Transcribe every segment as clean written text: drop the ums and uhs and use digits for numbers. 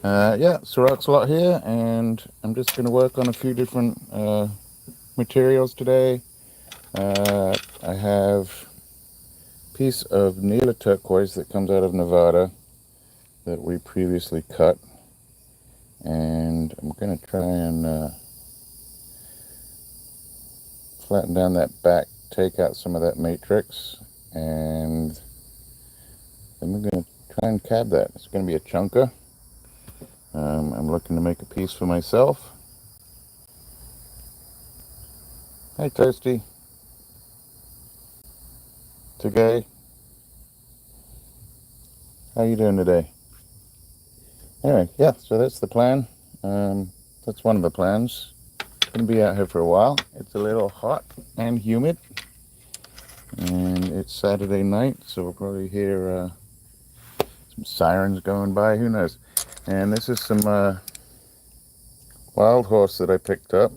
Yeah, Sirach's Alot here, and I'm just going to work on a few different materials today. I have a piece of Nila Turquoise that comes out of Nevada that we previously cut, and I'm going to try and flatten down that back, take out some of that matrix, and then we're going to try and cab that. It's going to be a chunker. I'm looking to make a piece for myself. Hi, Toasty. Today, how you doing today? Anyway, yeah, so that's the plan. That's one of the plans. Gonna be out here for a while. It's a little hot and humid, and it's Saturday night, so we'll probably hear some sirens going by. Who knows? And this is some wild horse that I picked up.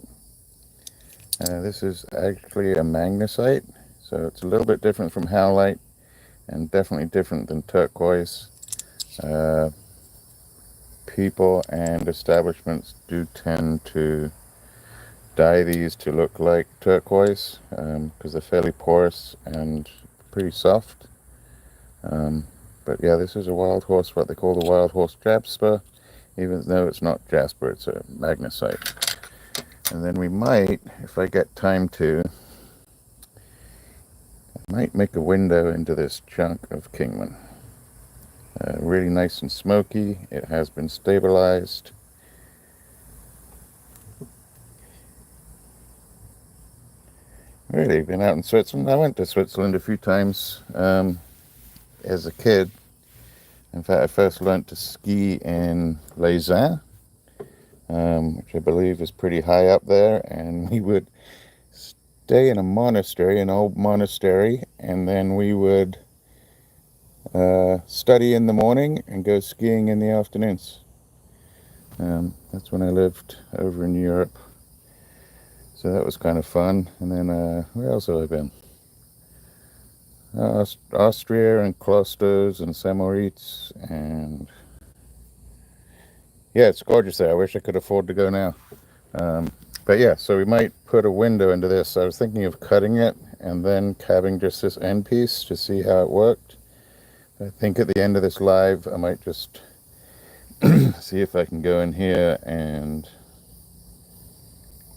This is actually a magnesite, so it's a little bit different from howlite, and definitely different than turquoise. People and establishments do tend to dye these to look like turquoise because they're fairly porous and pretty soft. But yeah, this is a wild horse, what they call the wild horse Jasper, even though it's not Jasper, it's a magnesite. And then we might, if I get time to, I might make a window into this chunk of Kingman. Really nice and smoky. It has been stabilized. Really been out in Switzerland. I went to Switzerland a few times as a kid. In fact, I first learned to ski in Les Ans, which I believe is pretty high up there, and we would stay in a monastery, an old monastery, and then we would study in the morning and go skiing in the afternoons. That's when I lived over in Europe. So that was kind of fun. And then where else have I been? Austria and Klosters and St. Moritz, and yeah, it's gorgeous there. I wish I could afford to go now. But yeah, so we might put a window into this. I was thinking of cutting it and then cabbing just this end piece to see how it worked. I think at the end of this live, I might just see if I can go in here and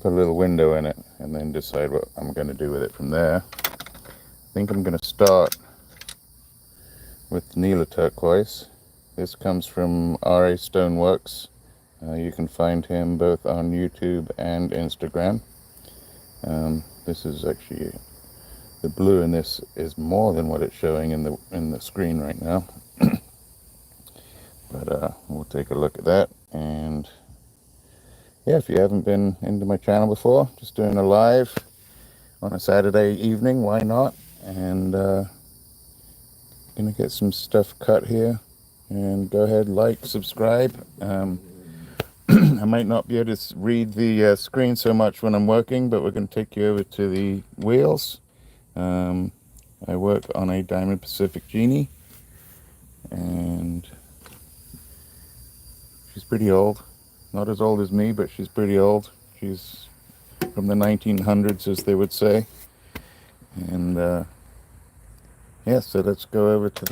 put a little window in it and then decide what I'm going to do with it from there. I think I'm going to start with Nila Turquoise. This comes from RA Stoneworks. You can find him both on YouTube and Instagram. This is actually, the blue in this is more than what it's showing in the screen right now. But we'll take a look at that. And yeah, if you haven't been into my channel before, just doing a live on a Saturday evening, why not? And gonna get some stuff cut here, and go ahead, like, subscribe. I might not be able to read the screen so much when I'm working, but we're going to take you over to the wheels. I work on a Diamond Pacific Genie, and she's pretty old. Not as old as me, but she's pretty old. She's from the 1900s, as they would say. And yeah, so let's go over to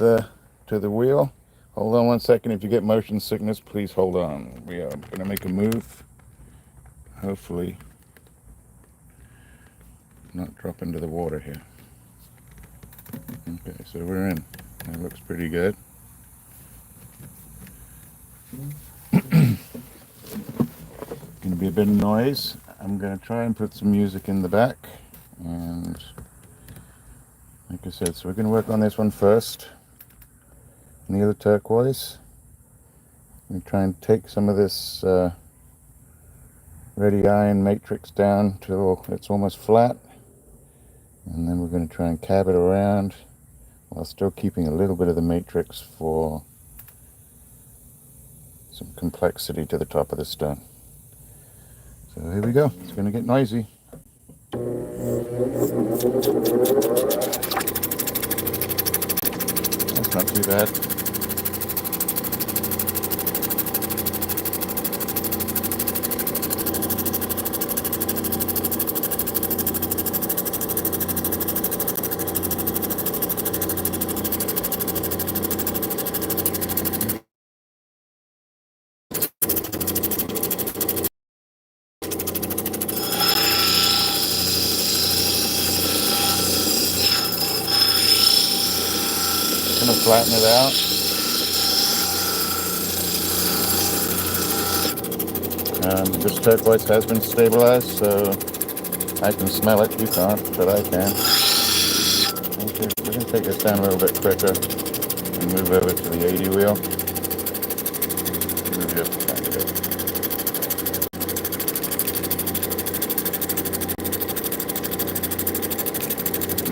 the wheel. Hold on one second. If you get motion sickness, please hold on. We are going to make a move. Hopefully not drop into the water here. Okay, so we're in. That looks pretty good. Going to be a bit of noise. I'm going to try and put some music in the back. And like I said, so we're going to work on this one first. Nila Turquoise. We try and take some of this ready iron matrix down till it's almost flat, and then we're going to try and cab it around while still keeping a little bit of the matrix for some complexity to the top of the stone. So here we go. It's going to get noisy. That's not too bad. flatten it out. This turquoise has been stabilized, so I can smell it. You can't, but I can. Okay, we're going to take this down a little bit quicker and move over to the 80 wheel. Move just a tiny bit.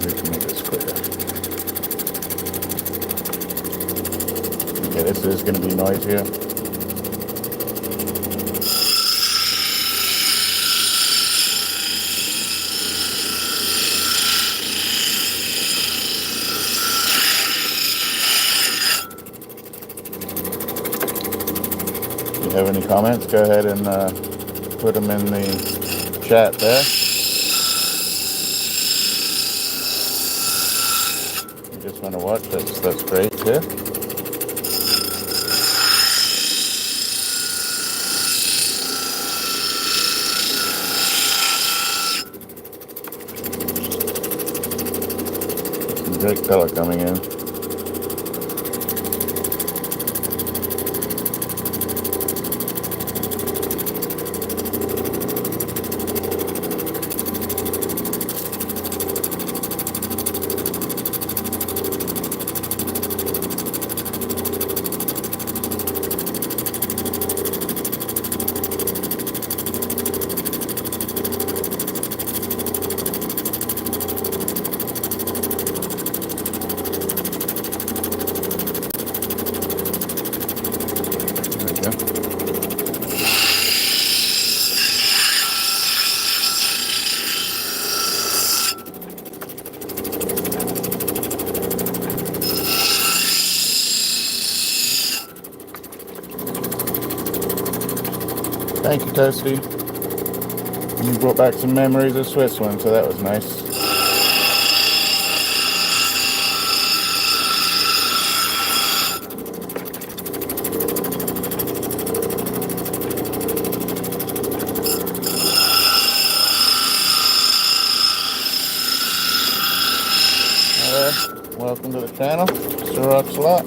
We can make this quicker. Okay, this is going to be noisier. If you have any comments, go ahead and put them in the chat there. You just want to watch, that's great too. Some great color coming in. Thank you, Toasty. You brought back some memories of Switzerland, so that was nice. Hi there. Welcome to the channel. Alot.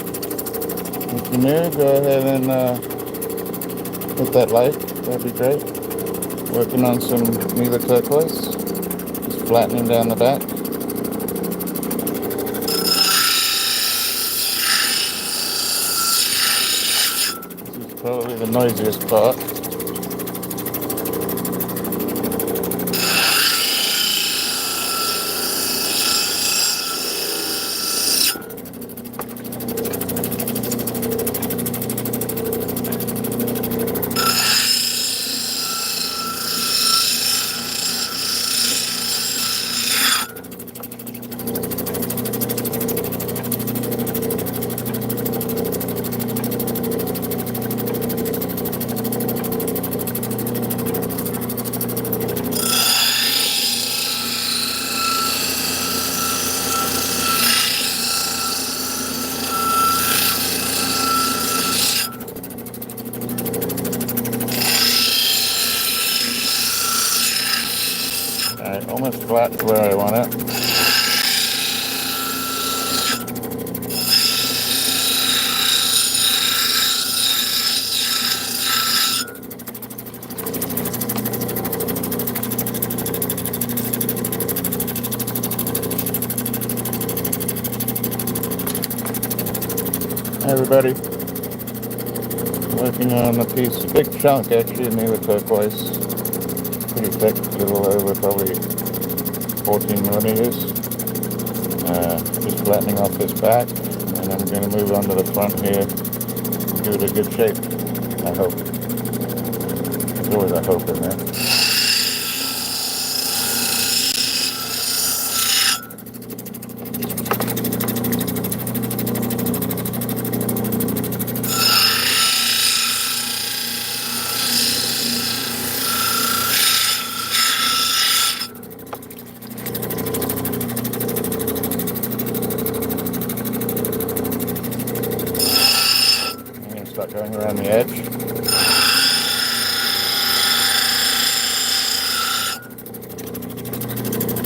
If you're new, go ahead and hit that like. That'd be great. Working on some Nila Turquoise. Just flattening down the back. This is probably the noisiest part. Alright, almost flat to where I want it. Hi everybody. Working on a piece, a big chunk actually, of Nila Turquoise. Pretty thick, a little over probably 14 millimeters. Just flattening off this back, and I'm going to move on to the front here, give it a good shape, I hope. There's always a hope in there. Start going around the edge.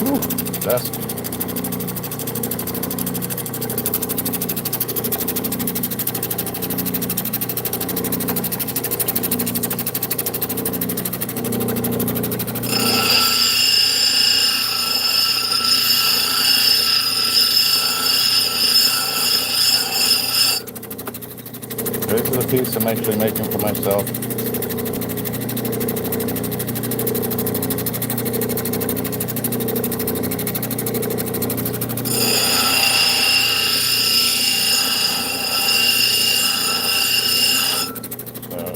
Ooh, dust. piece I'm actually making for myself.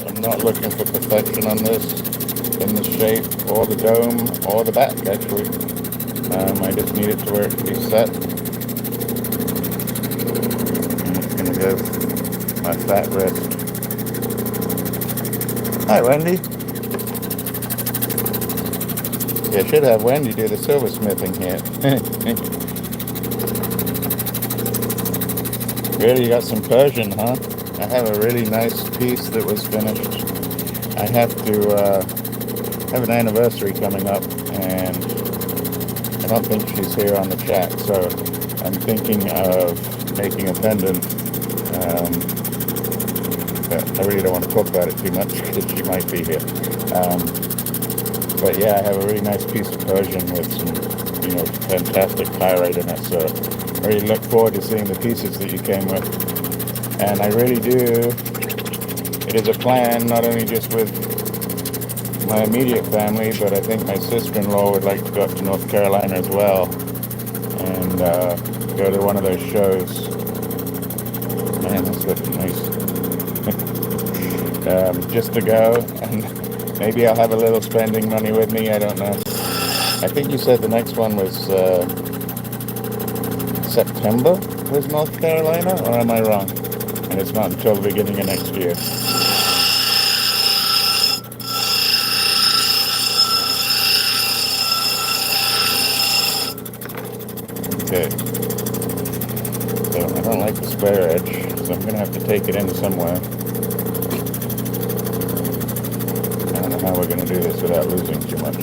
I'm not looking for perfection on this, in the shape, or the dome, or the back actually. I just need it to where it can be set. I'm just going to give my fat wrist. Hi Wendy! Yeah, I should have Wendy do the silversmithing here. Really, you got some Persian, huh? I have a really nice piece that was finished. I have to have an anniversary coming up, and I don't think she's here on the chat, so I'm thinking of making a pendant. But I really don't want to talk about it too much because she might be here. But yeah, I have a really nice piece of Persian with some, fantastic pyrite in it, so I really look forward to seeing the pieces that you came with. And I really do. It is a plan, not only just with my immediate family, but I think my sister-in-law would like to go up to North Carolina as well and go to one of those shows. Man, that's looking nice. Just to go, and maybe I'll have a little spending money with me, I don't know. I think you said the next one was September was North Carolina, or am I wrong? And it's not until the beginning of next year. Okay. So I don't like the square edge, so I'm going to have to take it in somewhere. I don't know how we're going to do this without losing too much.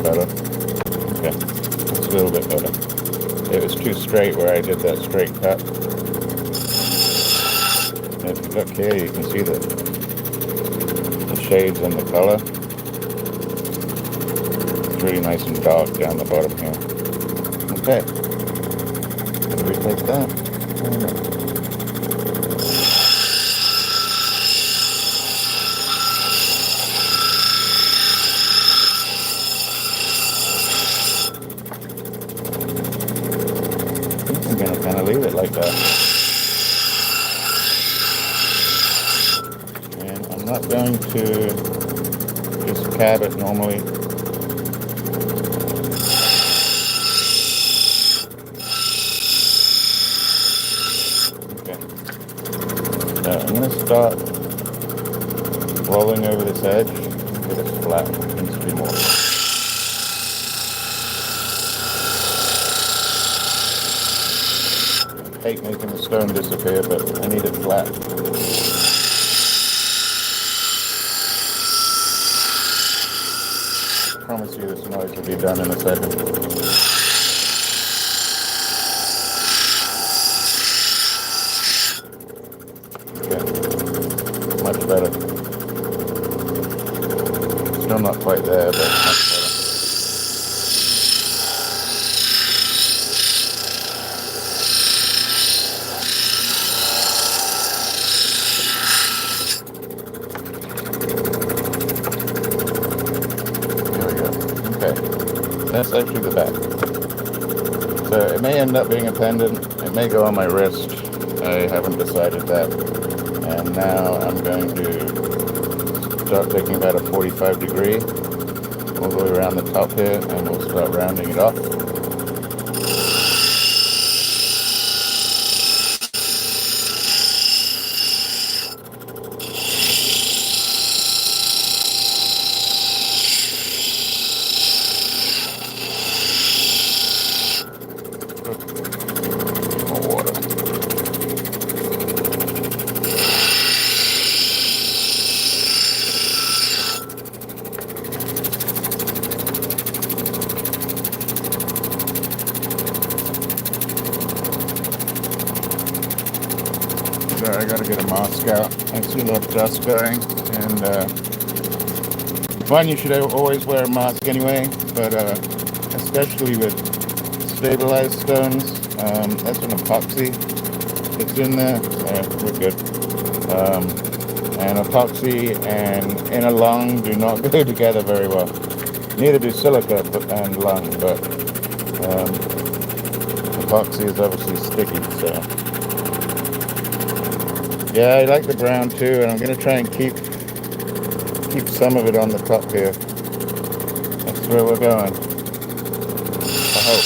Better. Okay, that's a little bit better. It was too straight where I did that straight cut. And if you look here, you can see the shades and the color. It's really nice and dark down the bottom here. Okay, how do we take that? I'm going to kind of leave it like that. And I'm not going to just cab it normally. Okay. So I'm going to start rolling over this edge. Get it flat. It needs to be more. I hate making the stone disappear, but I need it flat. I promise you this noise will be done in a second. Okay, much better. Still not quite there, but much better. That's actually the back. So it may end up being a pendant. It may go on my wrist. I haven't decided that. And now I'm going to start taking about a 45 degree all the way around the top here, and we'll start rounding it off. gotta get a mask out. I see a lot of dust going, and one, you should always wear a mask anyway, but especially with stabilized stones. That's an epoxy that's in there. We're good. And epoxy and inner lung do not go together very well. Neither do silica and lung, but epoxy is obviously sticky, so. Yeah, I like the brown too, and I'm going to try and keep some of it on the top here. That's where we're going, I hope.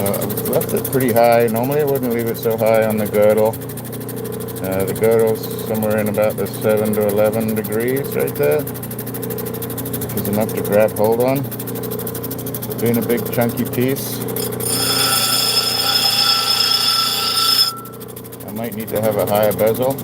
I've left it pretty high. Normally I wouldn't leave it so high on the girdle. The girdle's somewhere in about the 7 to 11 degrees right there, which is enough to grab hold on. So being a big chunky piece, I might need to have a higher bezel.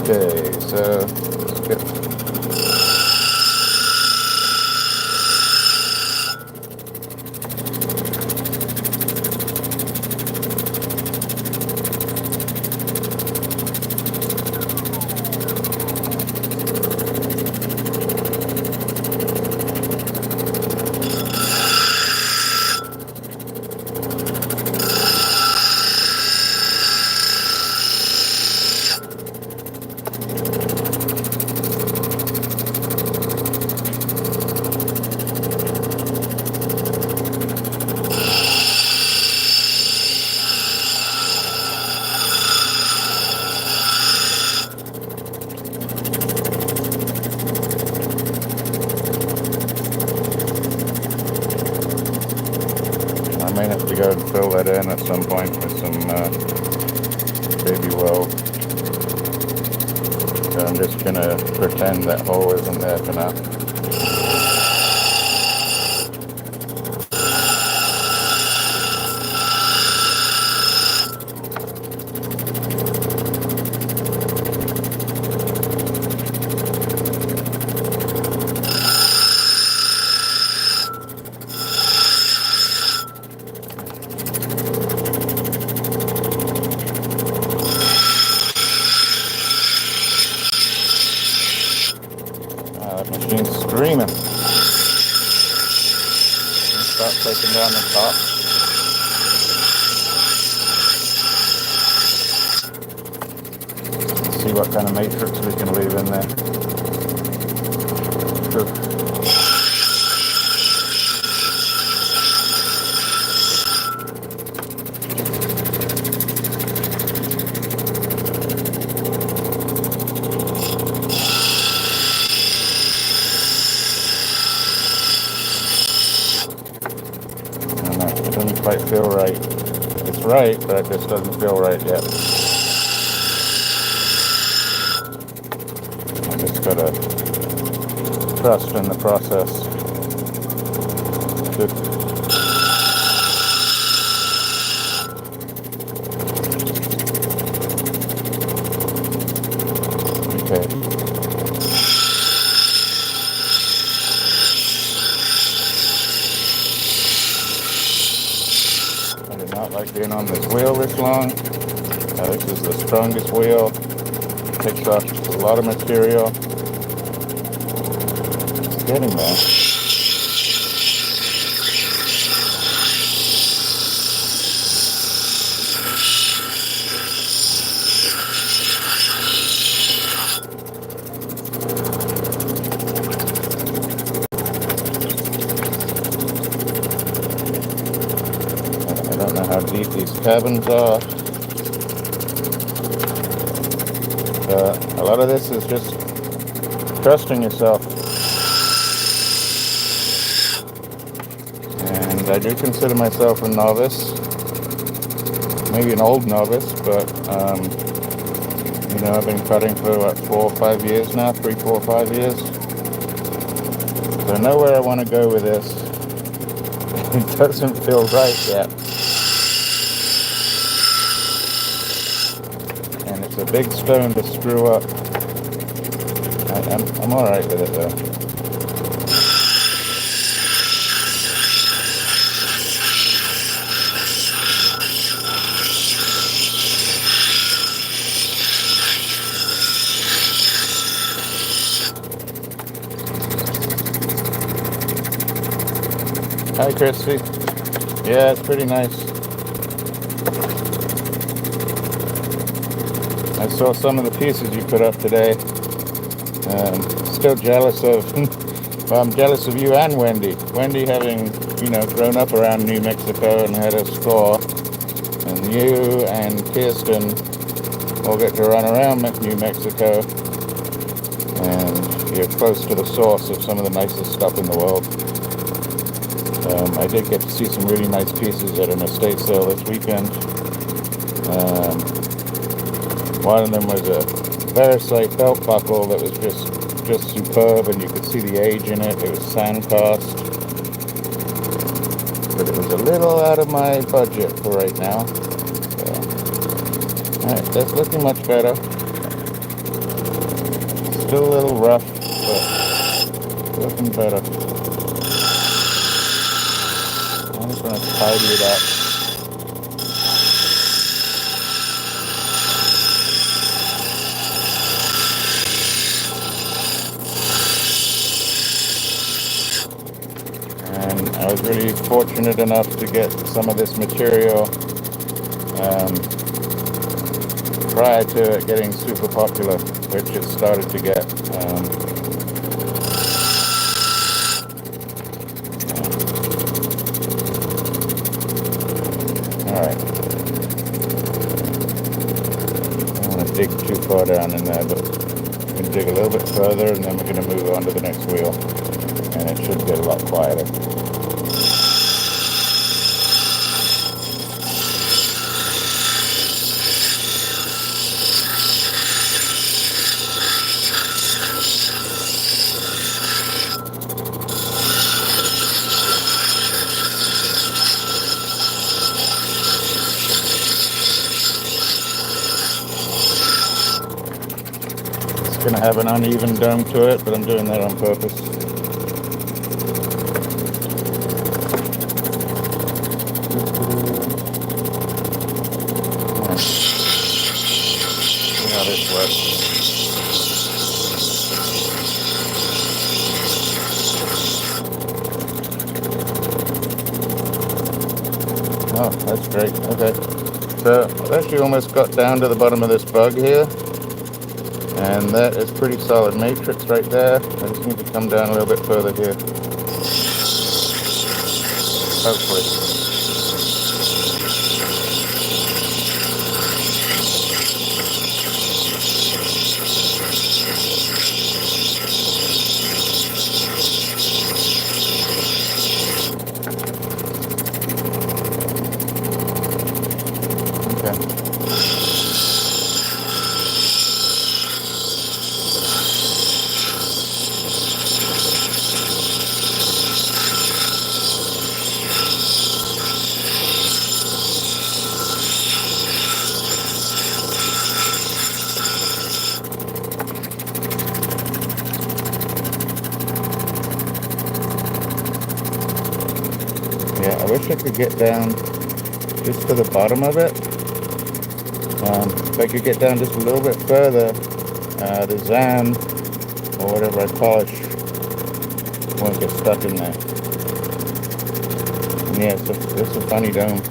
Okay, so let's get I may have to go and fill that in at some point with some baby weld. So I'm just going to pretend that hole isn't there for now. That machine's screaming. Start taking down the top. Let's see what kind of matrix we can leave in there. Good. It doesn't quite feel right. It's right, but it just doesn't feel right yet. I just gotta trust in the process. Good. Okay. I do not like being on this wheel this long. This is the strongest wheel. Takes off a lot of material. It's getting there. I don't know how deep these cabins are. A lot of this is just trusting yourself. And I do consider myself a novice. Maybe an old novice, but I've been cutting for what, 4 or 5 years now, 3, 4, 5 years. So I know where I want to go with this. It doesn't feel right yet. And it's a big stone to screw up. I'm alright with it though. Hi, Christy. Yeah, it's pretty nice. I saw some of the pieces you put up today. Still jealous of, well, I'm jealous of you and Wendy. Wendy having, grown up around New Mexico and had a store. And you and Kirsten all get to run around New Mexico. And you're close to the source of some of the nicest stuff in the world. I did get to see some really nice pieces at an estate sale this weekend. One of them was a Verisite belt buckle that was just superb, and you could see the age in it. It was sand cast, but it was a little out of my budget for right now. So, alright, that's looking much better. Still a little rough, but looking better. I'm just going to tidy it up. And I was really fortunate enough to get some of this material prior to it getting super popular, which it started to get. Alright. I don't want to dig too far down in there, but I'm going to dig a little bit further, and then we're going to move on to the next wheel. And it should get a lot quieter. It's going to have an uneven dome to it, but I'm doing that on purpose. See how this works. Oh, that's great. Okay. So I've actually almost got down to the bottom of this bug here. And that is pretty solid matrix right there. I just need to come down a little bit further here. Hopefully. Yeah, I wish I could get down just to the bottom of it. If I could get down just a little bit further, the Zan, or whatever I polish, won't get stuck in there. And yeah, it's a funny dome.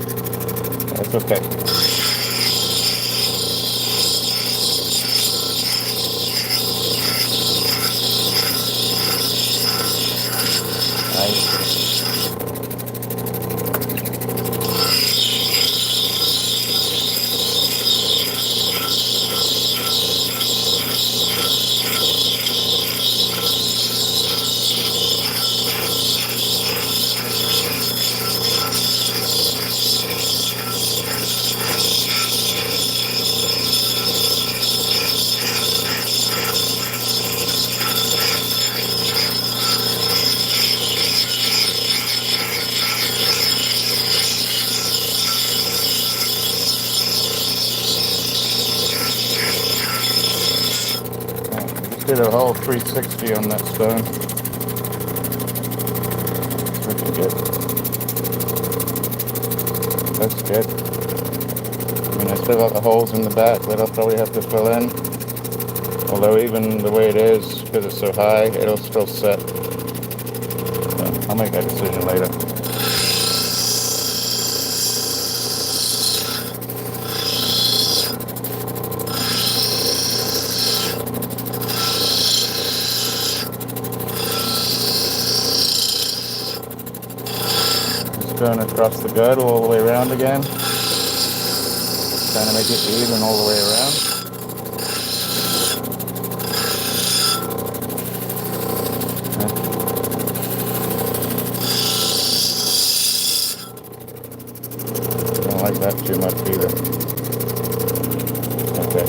That's okay. a whole 360 on that stone. It's looking good. Looks good. I mean, I still got the holes in the back that I'll probably have to fill in. Although even the way it is, because it's so high, it'll still set. So I'll make that decision later. Going across the girdle all the way around again. Trying to make it even all the way around. Don't like that too much either. Okay.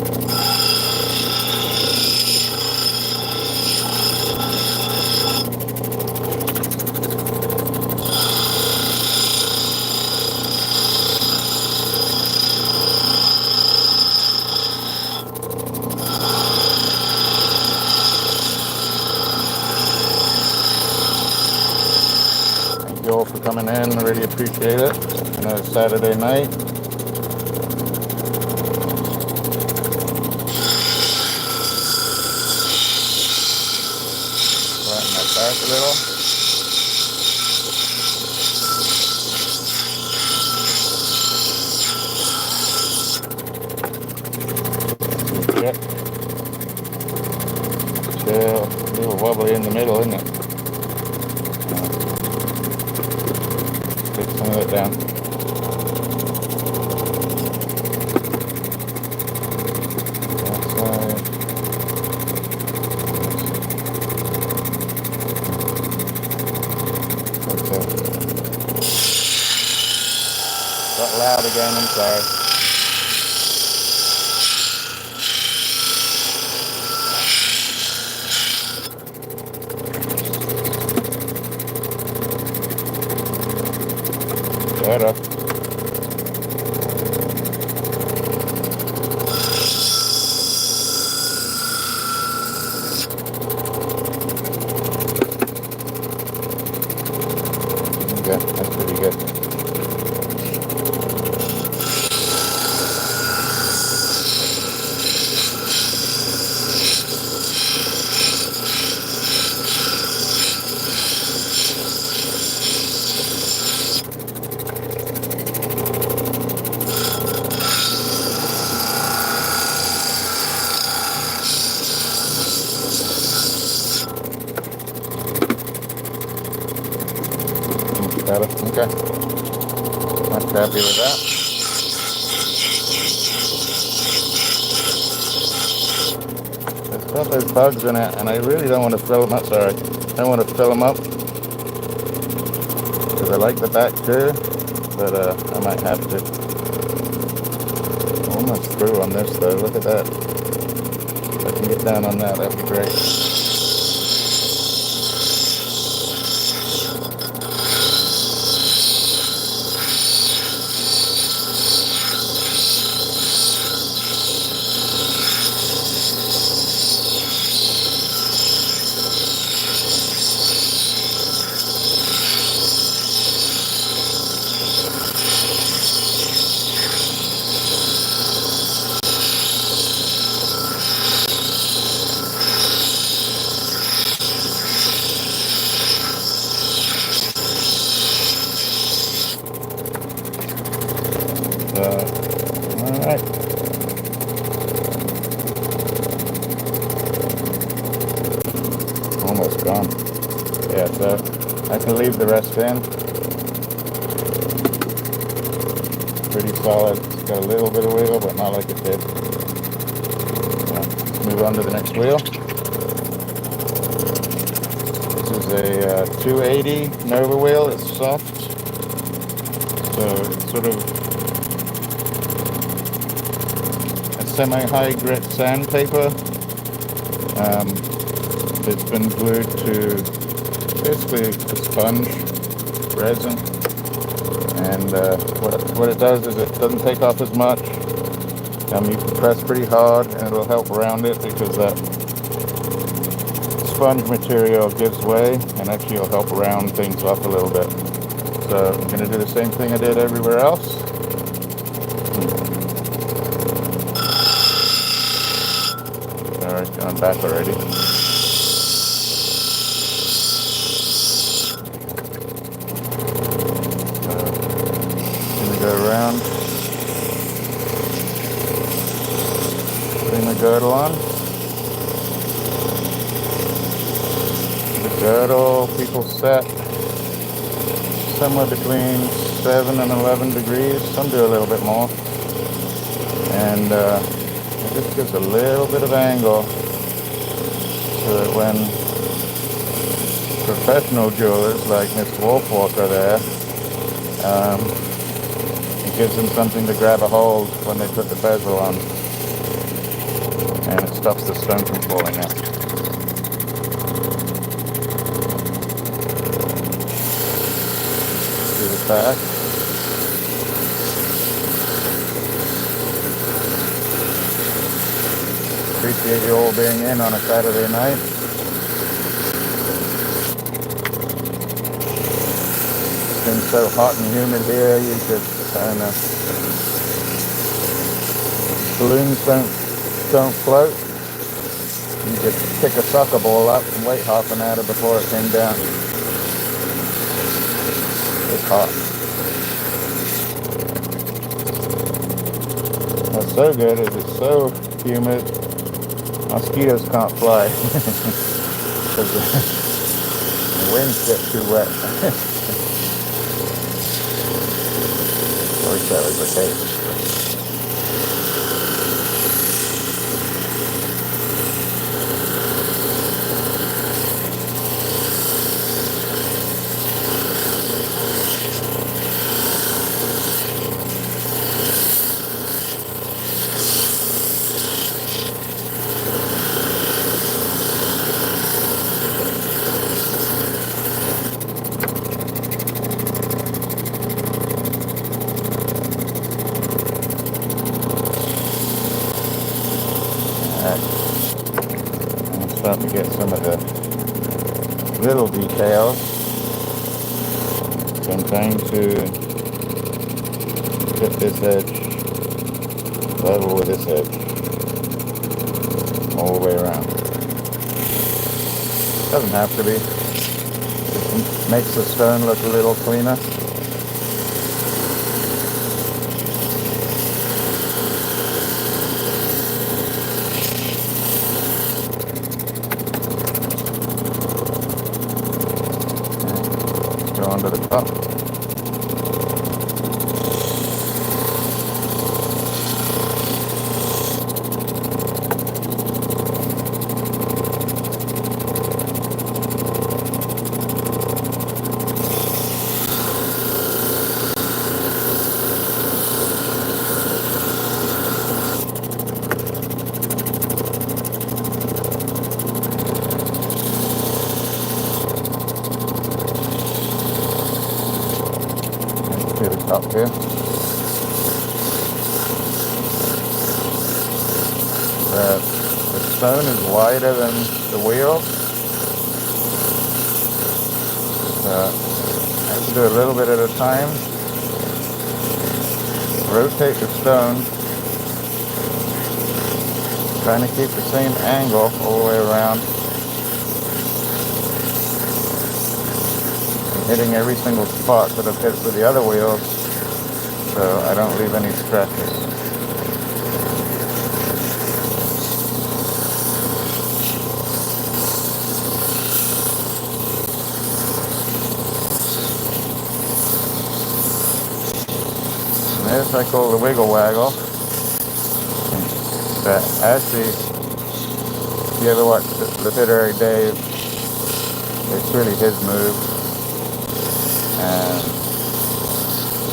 Thank you all for coming in. I really appreciate it. I know it's Saturday night. Flatten that back a little. Yep. Still a little wobbly in the middle, isn't it? Take some of it down. That side. Okay. Got loud again, I'm sorry. Better. Okay, that's pretty good. Better. Okay. Much happy with that. It's got those bugs in it, and I really don't want to fill them up. Sorry, I don't want to fill them up because I like the back too, but I might have to. Almost through on this though. Look at that. If I can get down on that, that'd be great. Alright. Almost gone. Yeah, so I can leave the rest in. Pretty solid. It's got a little bit of wiggle, but not like it did. So, let's move on to the next wheel. This is a 280 Nova wheel. It's soft. So it's sort of semi-high grit sandpaper. It's been glued to basically a sponge resin, and what it does is it doesn't take off as much. You can press pretty hard and it'll help round it because that sponge material gives way and actually will help round things up a little bit. So I'm going to do the same thing I did everywhere else. Alright, going back already. Going to go around, putting the girdle on. The girdle, people set somewhere between 7 and 11 degrees. Some do a little bit more. And it just gives a little bit of angle so that when professional jewelers like Miss Wolfwalk are there, it gives them something to grab a hold when they put the bezel on. And it stops the stone from falling out. Do the back. Appreciate you all being in on a Saturday night. It's been so hot and humid here, you could, I don't know, balloons don't float. You could pick a soccer ball up and wait half an hour before it came down. It's hot. What's so good is it's so humid, mosquitoes can't fly because the winds get too wet. I wish that was the case. I'm starting to get some of the little details. So I'm trying to get this edge level with this edge all the way around. Doesn't have to be. It makes the stone look a little cleaner. Onto the top. Up here. The stone is wider than the wheel. I have to do a little bit at a time. Rotate the stone. Trying to keep the same angle all the way around. And hitting every single spot that I've hit with the other wheels, so I don't leave any scratches. And this I call the wiggle waggle. That actually, if you ever watch Lapidary Dave, it's really his move. And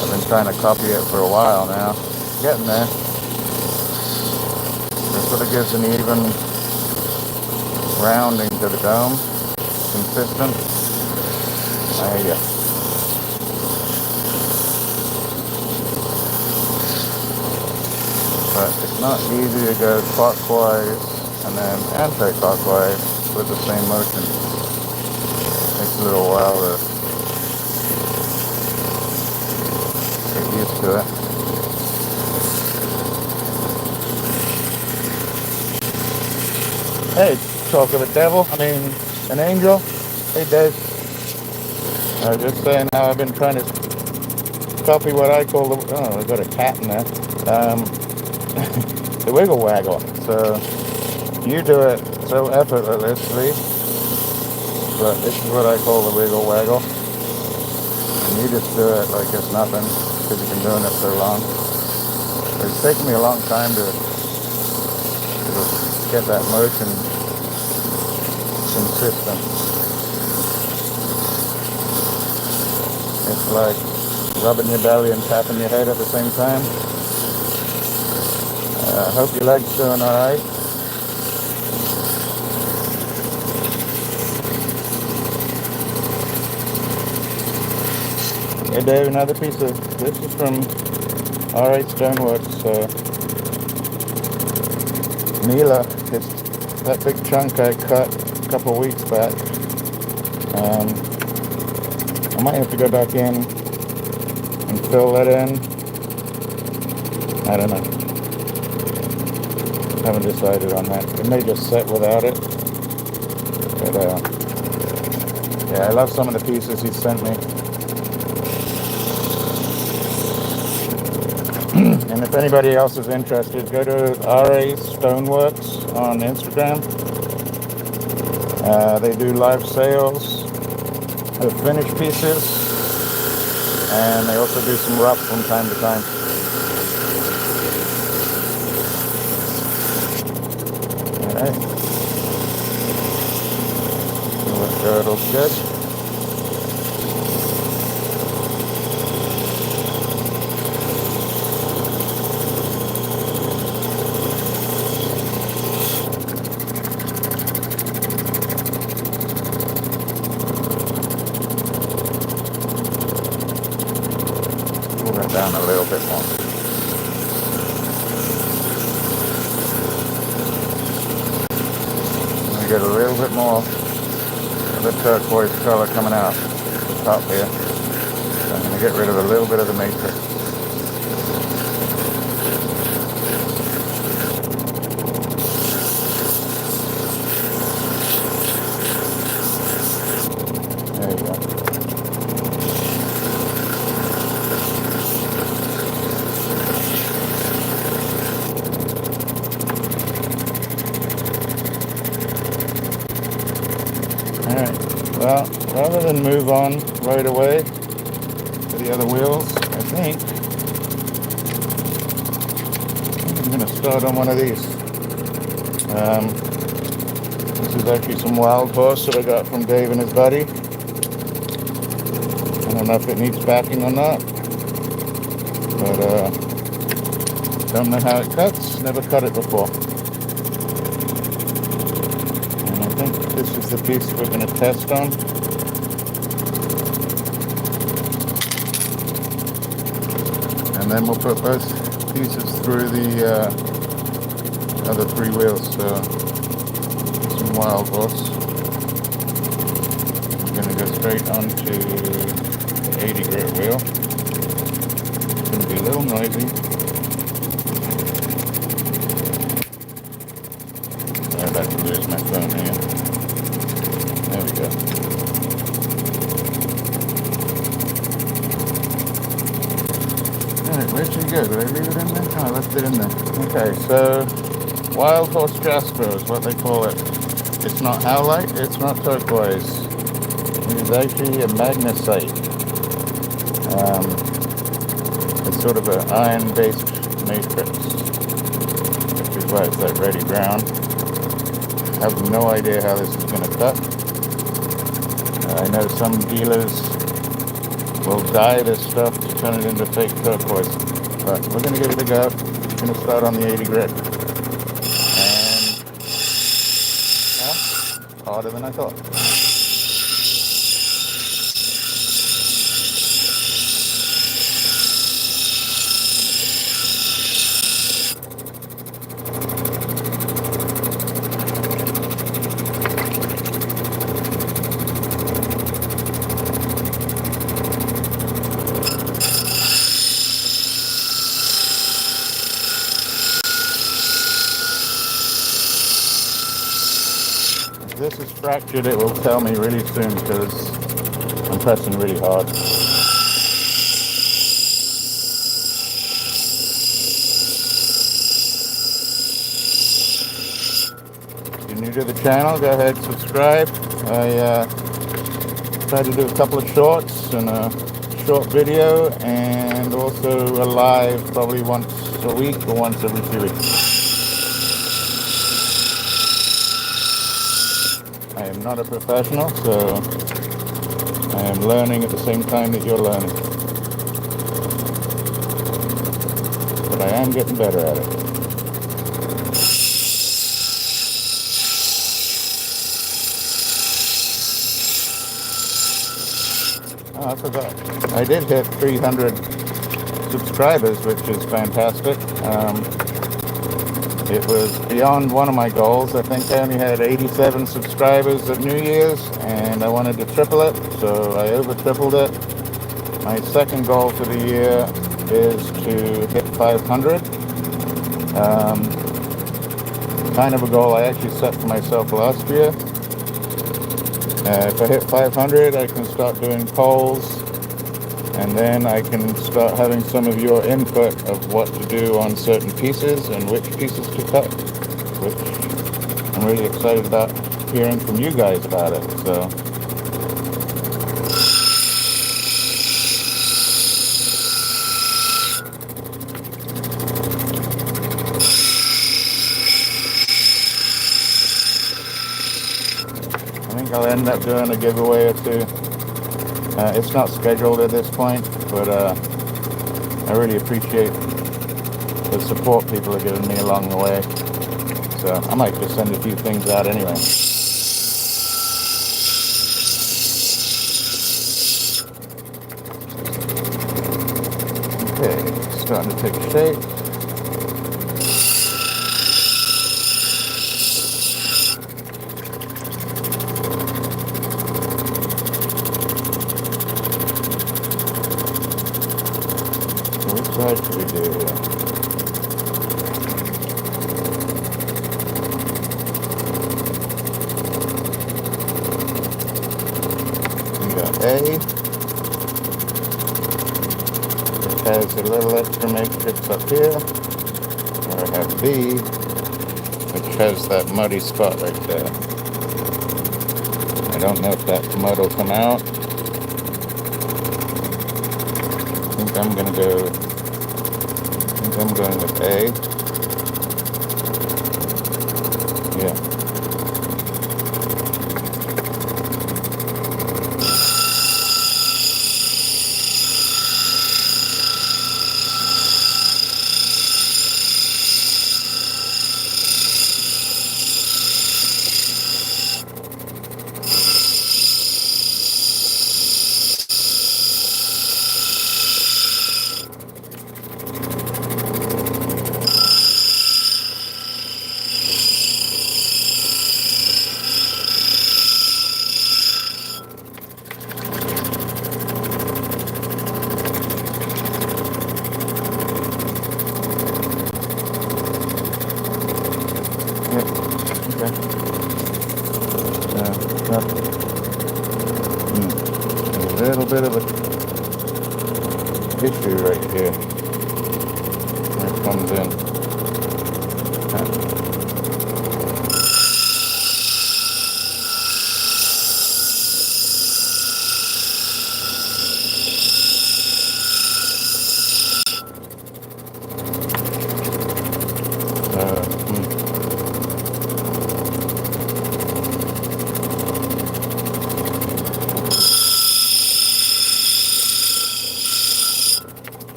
I've been trying to copy it for a while now. Getting there. It sort of gives an even rounding to the dome. Consistent. There you go. But it's not easy to go clockwise and then anti-clockwise with the same motion. Takes a little while to get used to it. Hey, talk of a devil, an angel. Hey Dave. I was just saying how I've been trying to copy what I call the, oh, I've got a cat in there, the wiggle waggle. So you do it so effortlessly, but this is what I call the wiggle waggle. And you just do it like it's nothing, because you've been doing it so long. It's taken me a long time to get that motion consistent. It's like rubbing your belly and tapping your head at the same time. I hope your leg's doing alright. Hey Dave, another piece of, this is from R8 Stoneworks, Nila. It's that big chunk I cut a couple weeks back. I might have to go back in and fill that in. I don't know. Haven't decided on that. It may just set without it. But yeah, I love some of the pieces he sent me. And if anybody else is interested, go to RA Stoneworks on Instagram. They do live sales of finished pieces, and they also do some rough from time to time. Alright. Look good, it looks good. Down a little bit more. We get a little bit more of the turquoise color coming out the top here. So I'm going to get rid of a little bit of the matrix. There you go. Alright, well, rather than move on right away to the other wheels, I think I'm going to start on one of these. This is actually some wild horse that I got from Dave and his buddy. I don't know if it needs backing or not, but don't know how it cuts, never cut it before. This is the piece we're going to test on. And then we'll put both pieces through the other three wheels. So, some wild horse. We're going to go straight onto the 80 grit wheel. It's going to be a little noisy. Sorry about to lose my phone here. There we go. Alright, where'd she go? Did I leave it in there? Oh, I left it in there. Okay, so Wild Horse Jasper is what they call it. It's not howlite, it's not turquoise. It is actually a magnesite. It's sort of an iron-based matrix, which is why it's that reddy brown. I have no idea how this is going to cut. I know some dealers will dye this stuff to turn it into fake turquoise, but we're going to give it a go. We're going to start on the 80 grit. And, well, harder than I thought. If this is fractured, it will tell me really soon because I'm pressing really hard. If you're new to the channel, go ahead and subscribe. I try to do a couple of shorts and a short video, and also a live probably once a week or once every 2 weeks. I am not a professional, so I am learning at the same time that you're learning. But I am getting better at it. Oh, I forgot. I did hit 300 subscribers, which is fantastic. It was beyond one of my goals. I think I only had 87 subscribers at New Year's, and I wanted to triple it, so I over tripled it. My second goal for the year is to hit 500. Kind of a goal I actually set for myself last year. If I hit 500, I can start doing polls, and then I can start having some of your input of what to do on certain pieces and which pieces to cut, which I'm really excited about hearing from you guys about it. So I think I'll end up doing a giveaway or two. It's not scheduled at this point, but I really appreciate the support people are giving me along the way. So I might just send a few things out anyway. Okay, starting to take shape. What should we do? We got A, which has a little extra matrix up here. Or I have B, which has that muddy spot right there. I don't know if that mud will come out. I think I'm going to go. I'm going with A. Yeah. A little bit of a issue right here when it comes in.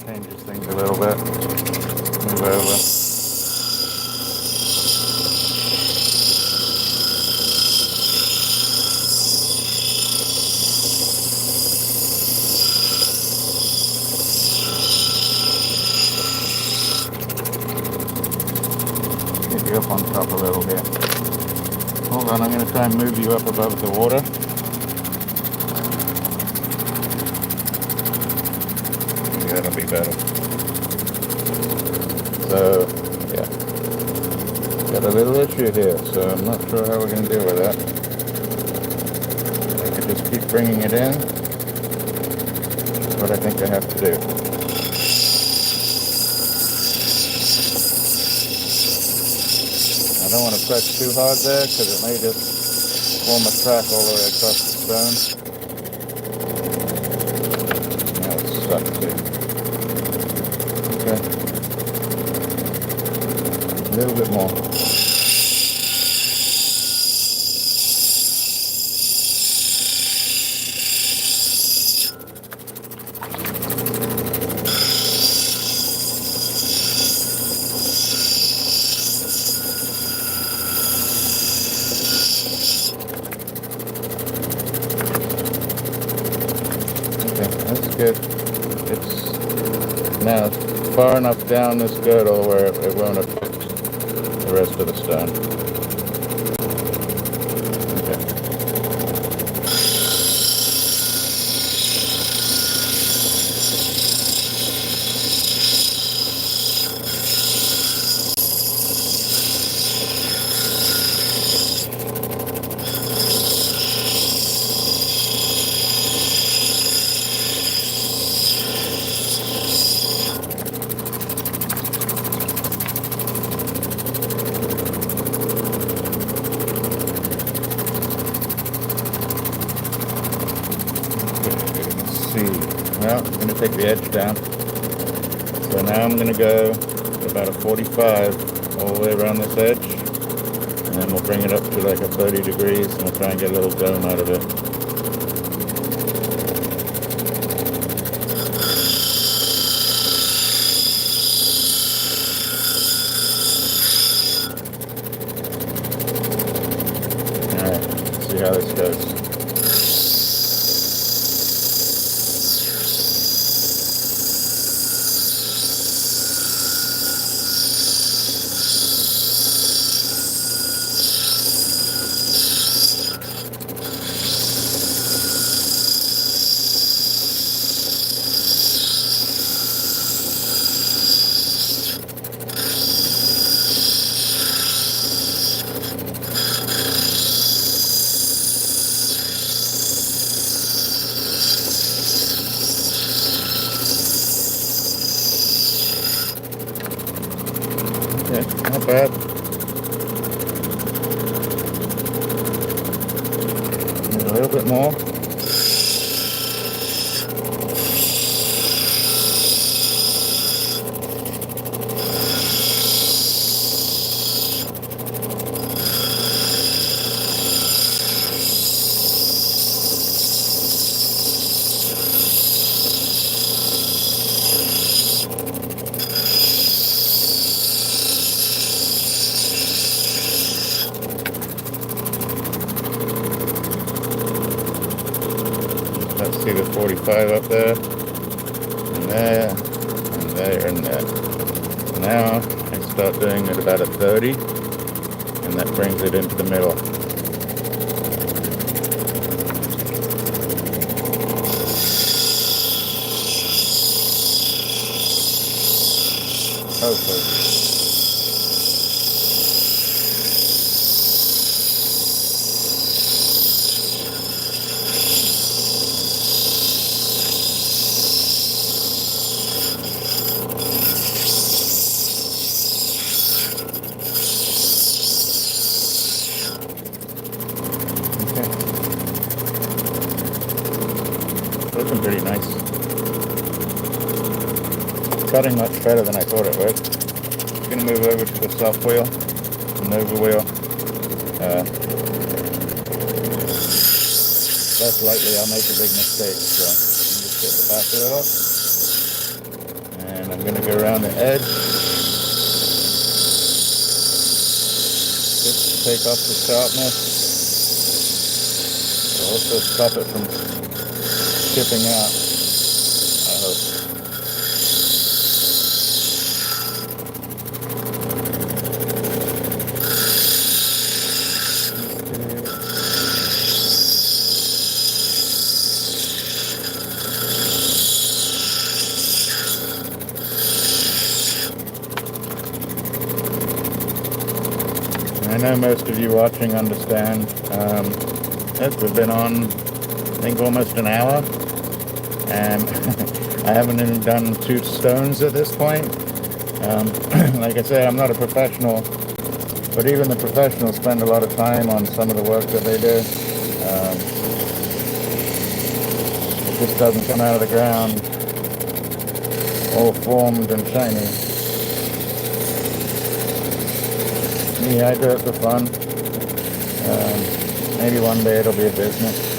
Changes things a little bit. Move over. Get you up on top a little bit. Hold on, I'm going to try and move you up above the water. That'll be better. So, yeah. Got a little issue here, so I'm not sure how we're going to deal with that. just keep bringing it in. That's what I think I have to do. I don't want to press too hard there because it may just form a track all the way across the stone. Now it's stuck too. Okay. A little bit more. Good. It's now far enough down this girdle where it won't affect the rest of the stone. Okay. Well, I'm going to take the edge down. So now I'm going to go about a 45 all the way around this edge. And then we'll bring it up to like a 30 degrees and we'll try and get a little dome out of it. Alright, let's see how this goes. Okay, not bad. Need a little bit more. Let's see the 45 up there, and there, and there, and there. Now I start doing it about a 30, and that brings it into the middle. Hopefully. Looking pretty nice. Cutting much better than I thought it would. I'm going to move over to the soft wheel, the Nova wheel. Less likely I'll make a big mistake, so I'm just get the back of it off. And I'm going to go around the edge. Just to take off the sharpness. It'll also stop it from chipping out, I hope. I know most of you watching understand, as we've been on think almost an hour, and I haven't even done 2 stones at this point. Like I said, I'm not a professional, but even the professionals spend a lot of time on some of the work that they do. It just doesn't come out of the ground all formed and shiny. Yeah, I do it for fun. Maybe one day it'll be a business.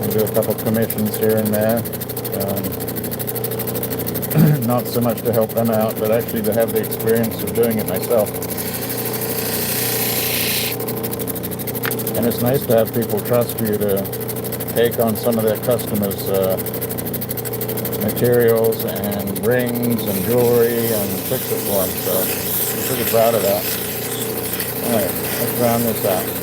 I do a couple commissions here and there. Not so much to help them out, but actually to have the experience of doing it myself. And it's nice to have people trust you to take on some of their customers' materials and rings and jewelry and fix it for them. So I'm pretty proud of that. Alright, let's round this out.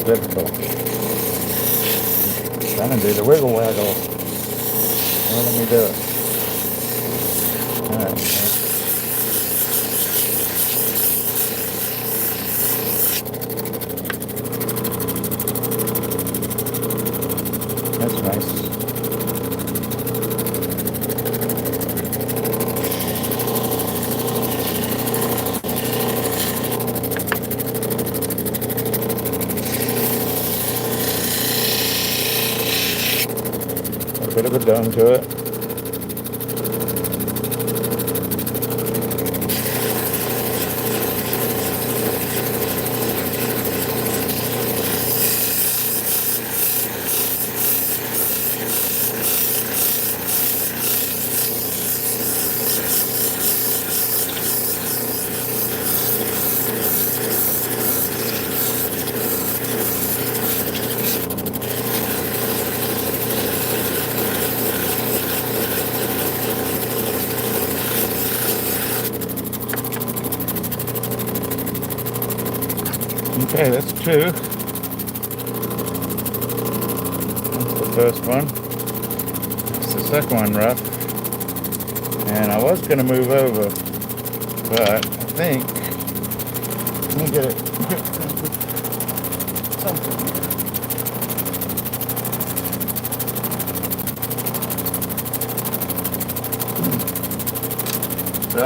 Difficult. Trying to do the wiggle waggle. Well, let me do it. Alright. That's nice. Bit of a dome to it. Okay, that's 2. That's the first one. That's the second one rough. And I was going to move over, but I think, let me get it. Something. So,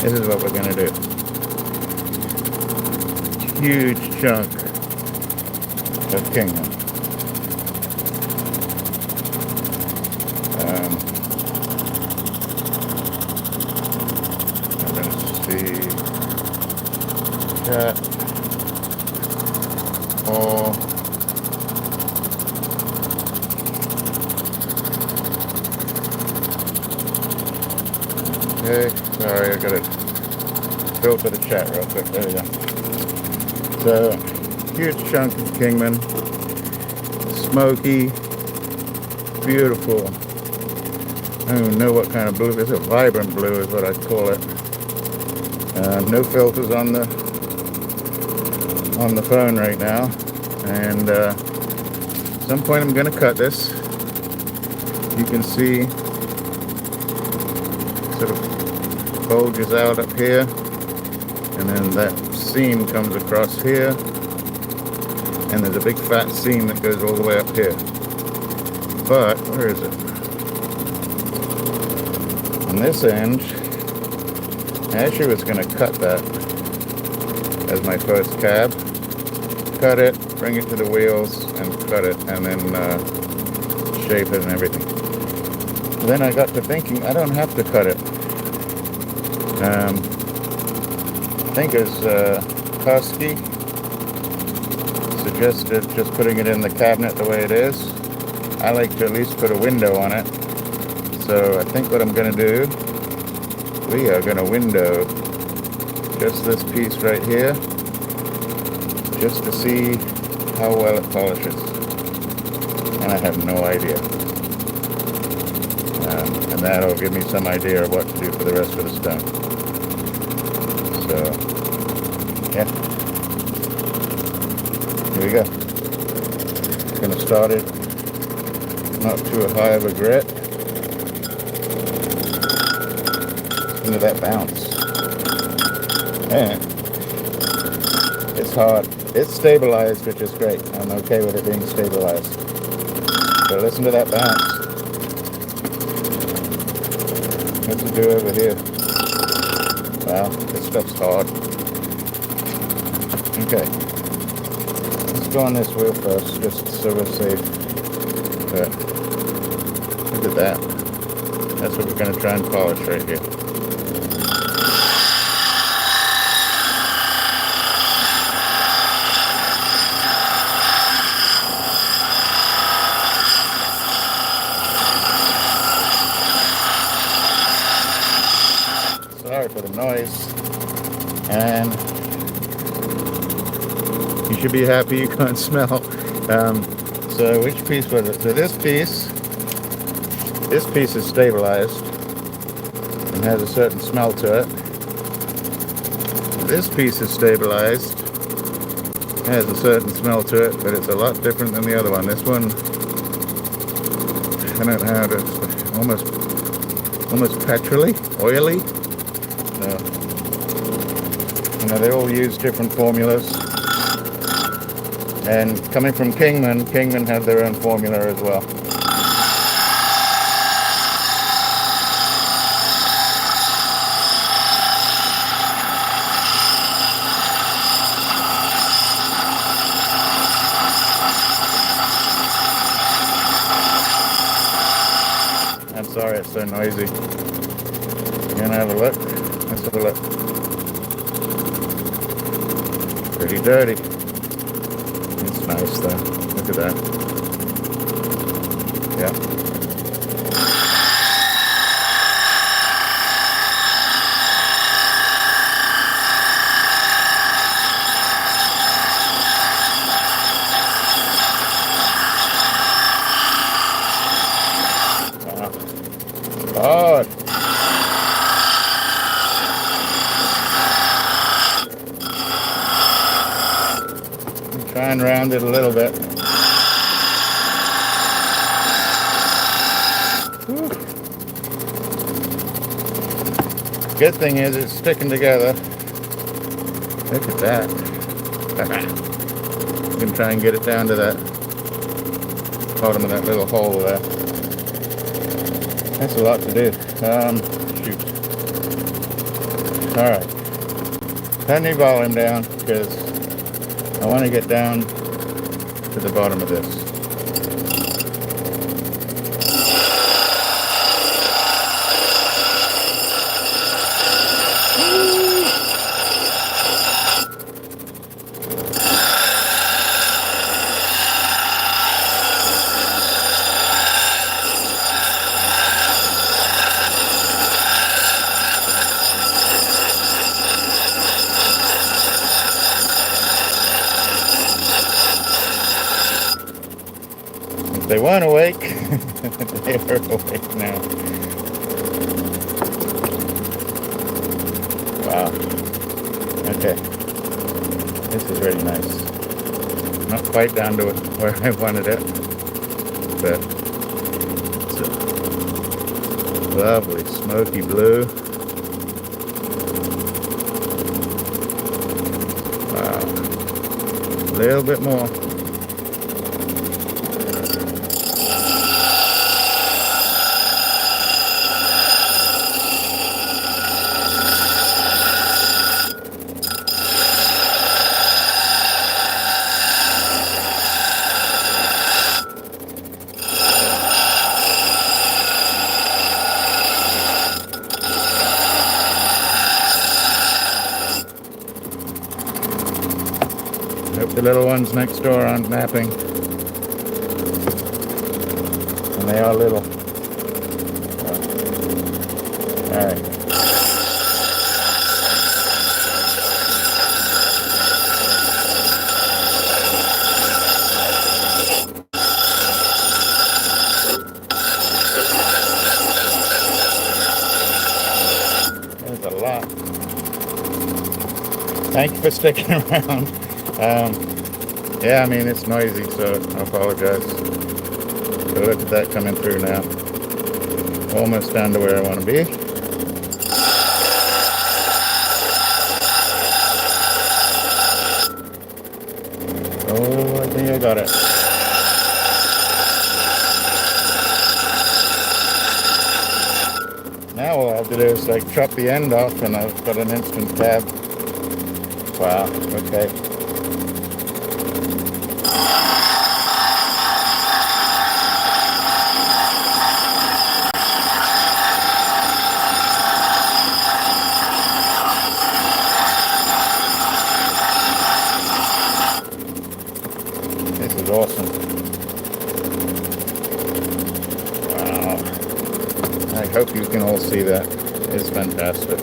this is what we're going to do. Huge chunk of Kingman. I'm going to see that all. Okay, sorry, I got to filter the chat real quick. There we go. So, huge chunk of Kingman, smoky, beautiful. I don't even know what kind of blue. It's a vibrant blue is what I'd call it. No filters on the phone right now, and at some point I'm going to cut this. You can see sort of bulges out up here, and then that seam comes across here, and there's a big fat seam that goes all the way up here. But where is it? On this end, I actually was going to cut that as my first cab. Cut it, bring it to the wheels, and cut it, and then shape it and everything. Then I got to thinking, I don't have to cut it. I think it's Husky suggested just putting it in the cabinet the way it is. I like to at least put a window on it. So I think what I'm going to do, we are going to window just this piece right here, just to see how well it polishes. And I have no idea. And that'll give me some idea of what to do for the rest of the stone. So, yeah. Here we go. Gonna start it not too high of a grit. Listen to that bounce. Man, it's hard. It's stabilized, which is great. I'm okay with it being stabilized. But listen to that bounce. What's it do over here? Wow, this stuff's hard. Okay. Let's go on this wheel first, just so we're safe. But look at that. That's what we're going to try and polish right here. Sorry for the noise. And you should be happy you can't smell. So which piece was it? So this piece is stabilized and has a certain smell to it. This piece is stabilized, has a certain smell to it, but it's a lot different than the other one. This one, I don't know how to, almost petrol-y, oily. No. You know, they all use different formulas. And coming from Kingman have their own formula as well. I'm sorry it's so noisy. You gonna have a look? Let's have a look. Pretty dirty. It's nice though. Look at that. Yeah. Hard. Try and round it a little bit. Whew. Good thing is it's sticking together. Look at that. You can try and get it down to that bottom of that little hole there. That's a lot to do. Shoot. Alright. Turn the volume down because I want to get down to the bottom of this. They weren't awake. They are awake now. Wow. Okay. This is really nice. Not quite down to where I wanted it, but it's a lovely smoky blue. Wow. A little bit more. Hope the little ones next door aren't napping. And they are little. Alright. There's a lot. Thank you for sticking around. Yeah, I mean, it's noisy, so I apologize. But look at that coming through now. Almost down to where I want to be. Oh, I think I got it. Now all I have to do is like chop the end off and I've got an instant cab. Wow, okay. This is awesome. Wow. I hope you can all see that. It's fantastic.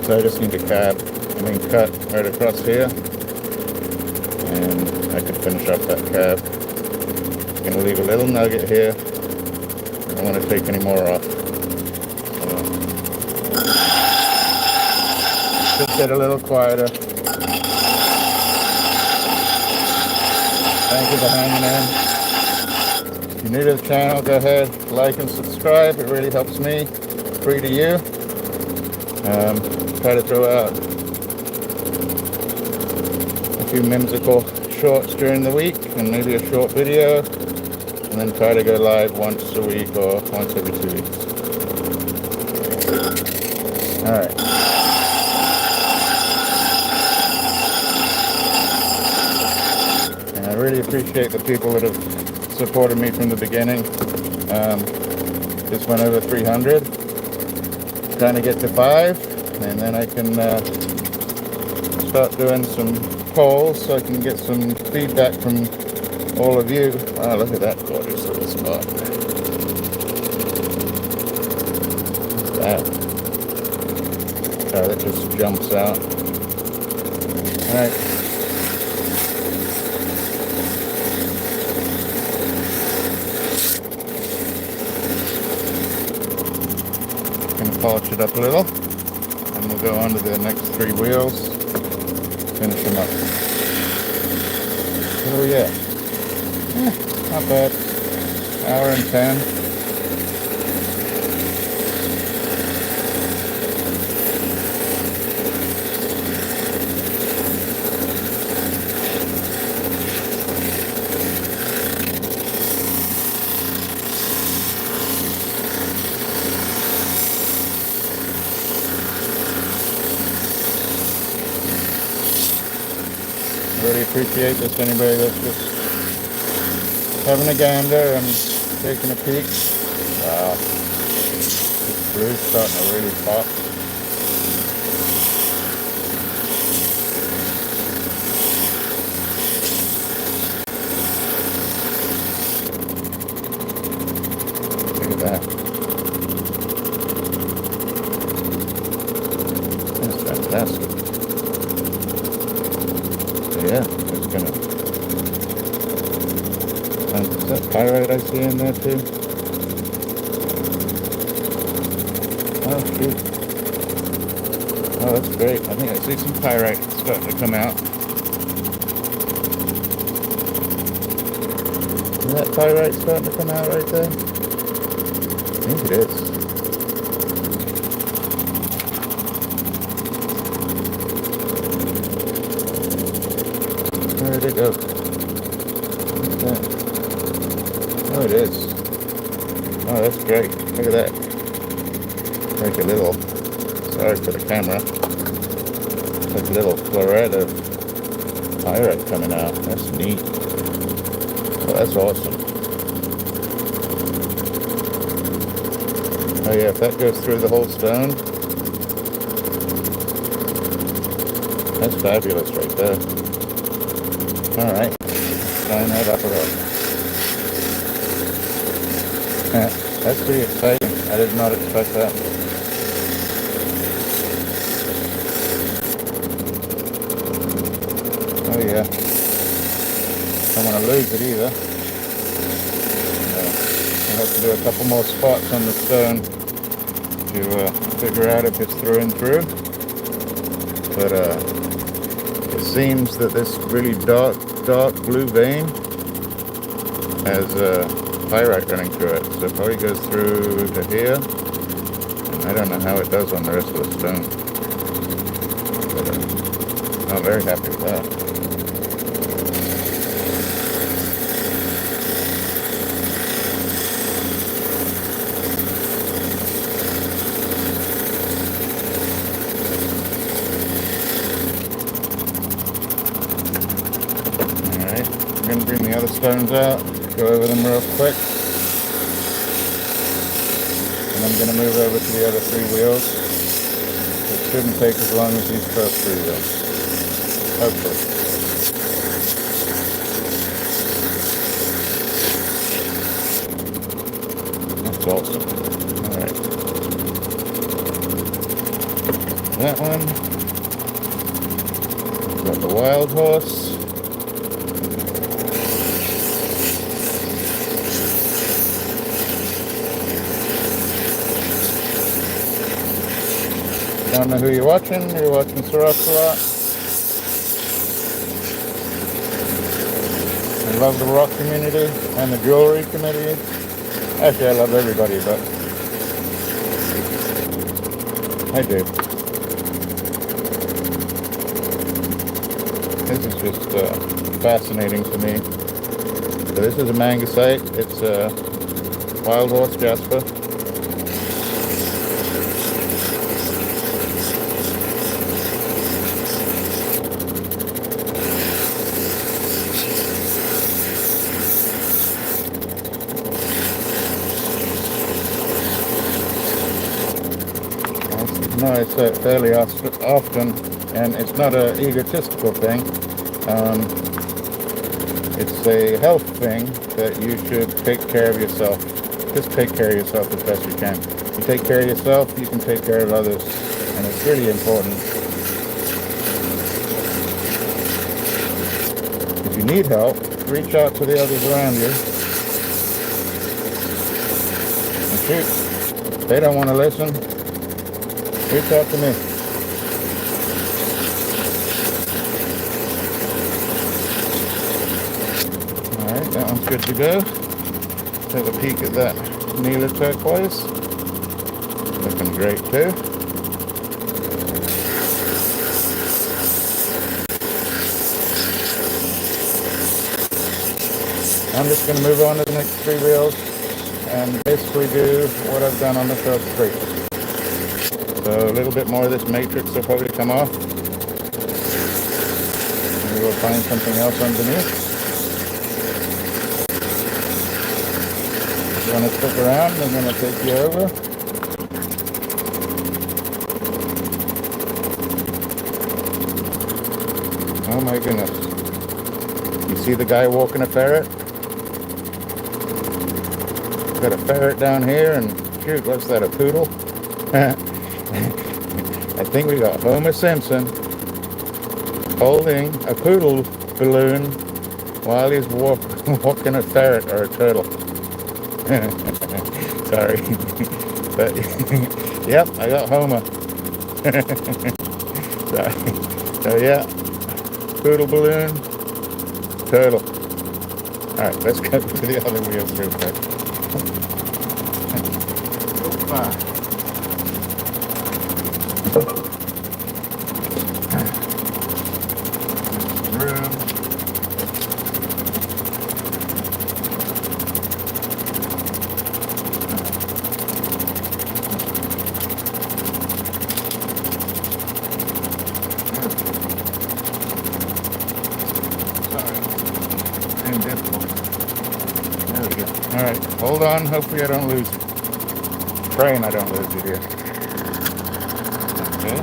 So I just need to cut right across here, and I can finish up that cab. I'm going to leave a little nugget here. I don't want to take any more off. Just get a little quieter. Thank you for hanging in. If you're new to the channel, go ahead, like and subscribe. It really helps me. It's free to you. Try to throw out a few whimsical shorts during the week and maybe a short video, and then try to go live once a week or once every 2 weeks. Alright. And I really appreciate the people that have supported me from the beginning. Just went over 300. Trying to get to 5. And then I can start doing some polls so I can get some feedback from all of you. Oh, look at that gorgeous little spot. What's that? Oh, that just jumps out. Alright. Gonna polish it up a little. We'll go on to the next 3 wheels, finish them up. Oh yeah, not bad, hour and 10. Really appreciate this, anybody that's just having a gander and taking a peek. Wow, this blue's starting to really pop. Look at that. That's fantastic. Yeah, it's gonna. Is that pyrite I see in there too? Oh shoot! Oh, that's great. I think I see some pyrite starting to come out. Is that pyrite starting to come out right there? I think it is. Where did it go? What's that? Oh, it is. Oh, that's great. Look at that. Like a little, sorry for the camera, like a little floret of pyrite coming out. That's neat. Oh, that's awesome. Oh yeah, if that goes through the whole stone, That's fabulous right there. Alright, sign that up a road. That's pretty exciting. I did not expect that. Oh yeah. Don't want to lose it either. I'll have to do a couple more spots on the stone to figure out if it's through and through. But it seems that this really dark blue vein has pyrite running through it. So it probably goes through to here. And I don't know how it does on the rest of the stone. But I'm very happy with that. I'm going to bring the other stones out, go over them real quick, and I'm going to move over to the other 3 wheels. It shouldn't take as long as these first 3 wheels, hopefully. That's awesome. Alright. That one. Got the wild horse. Don't know who you're watching Sirach. I love the rock community and the jewelry community. Actually, I love everybody, but I do. This is just fascinating to me. So this is a Magnesite. It's a wild horse Jasper. No, it's fairly often, and it's not an egotistical thing. It's a health thing that you should take care of yourself. Just take care of yourself as best you can. You take care of yourself, you can take care of others, and it's really important. If you need help, reach out to the others around you. And shoot, if they don't want to listen, reach out to me. Alright, that one's good to go. Take a peek at that Nila Turquoise. Looking great too. I'm just going to move on to the next 3 wheels and basically do what I've done on the first 3. So a little bit more of this matrix will probably come off. Maybe we'll find something else underneath. If you want to stick around, I'm going to take you over. Oh my goodness. You see the guy walking a ferret? Got a ferret down here, and shoot, what's that, a poodle? I think we got Homer Simpson holding a poodle balloon while he's walking a ferret or a turtle. Sorry. But, yep, I got Homer. So, yeah, poodle balloon, turtle. Alright, let's go to the other wheels real quick. Alright, hold on, hopefully I don't lose it. Praying I don't lose it here. Okay.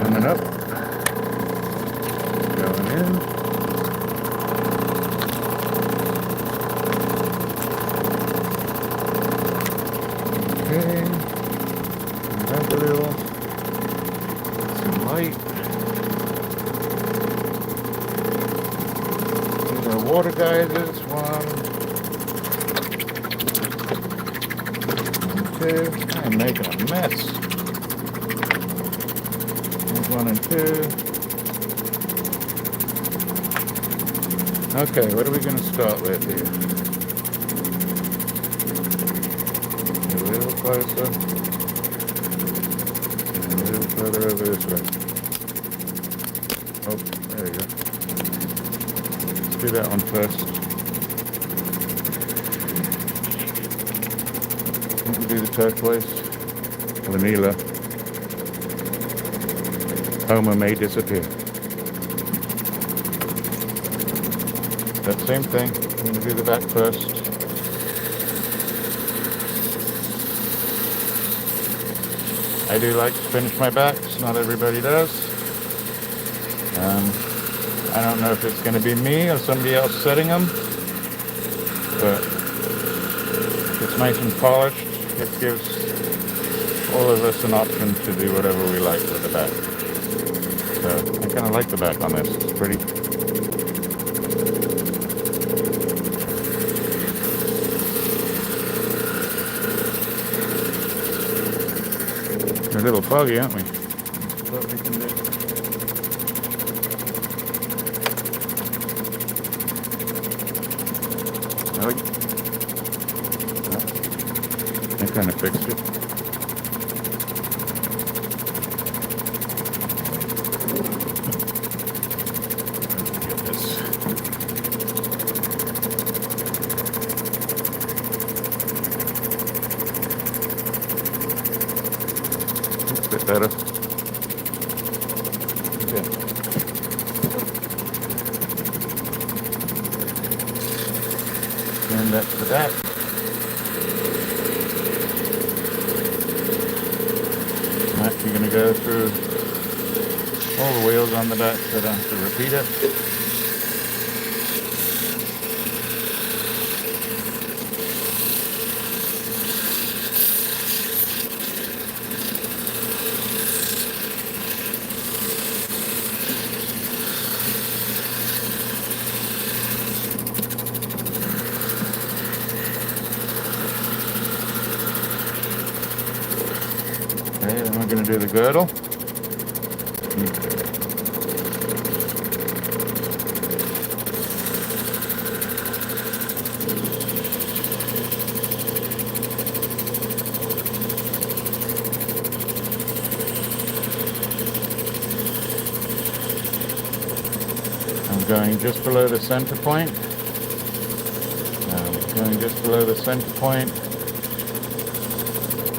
Coming up. Going in. Okay. Back a little. Some light. These are water geysers. 1, 2. I'm making a mess. There's 1 and 2. Okay, what are we going to start with here? A little closer. And a little further over this way. Oh, there you go. Let's do that one first. We'll do the turquoise. The Nila. Homer may disappear. That same thing. I'm going to do the back first. I do like to finish my backs. Not everybody does. I don't know if it's going to be me or somebody else setting them, but it's nice and polished. It gives all of us an option to do whatever we like with the back. So I kind of like the back on this. It's pretty. We're a little foggy, aren't we? That's what we can do. I kind of fixed it. Get this. A bit better. Okay. And that's the back. You're going to go through all the wheels on the back, so I don't have to repeat it. Okay, then we're going to do the girdle. I'm going just below the center point. Going just below the center point.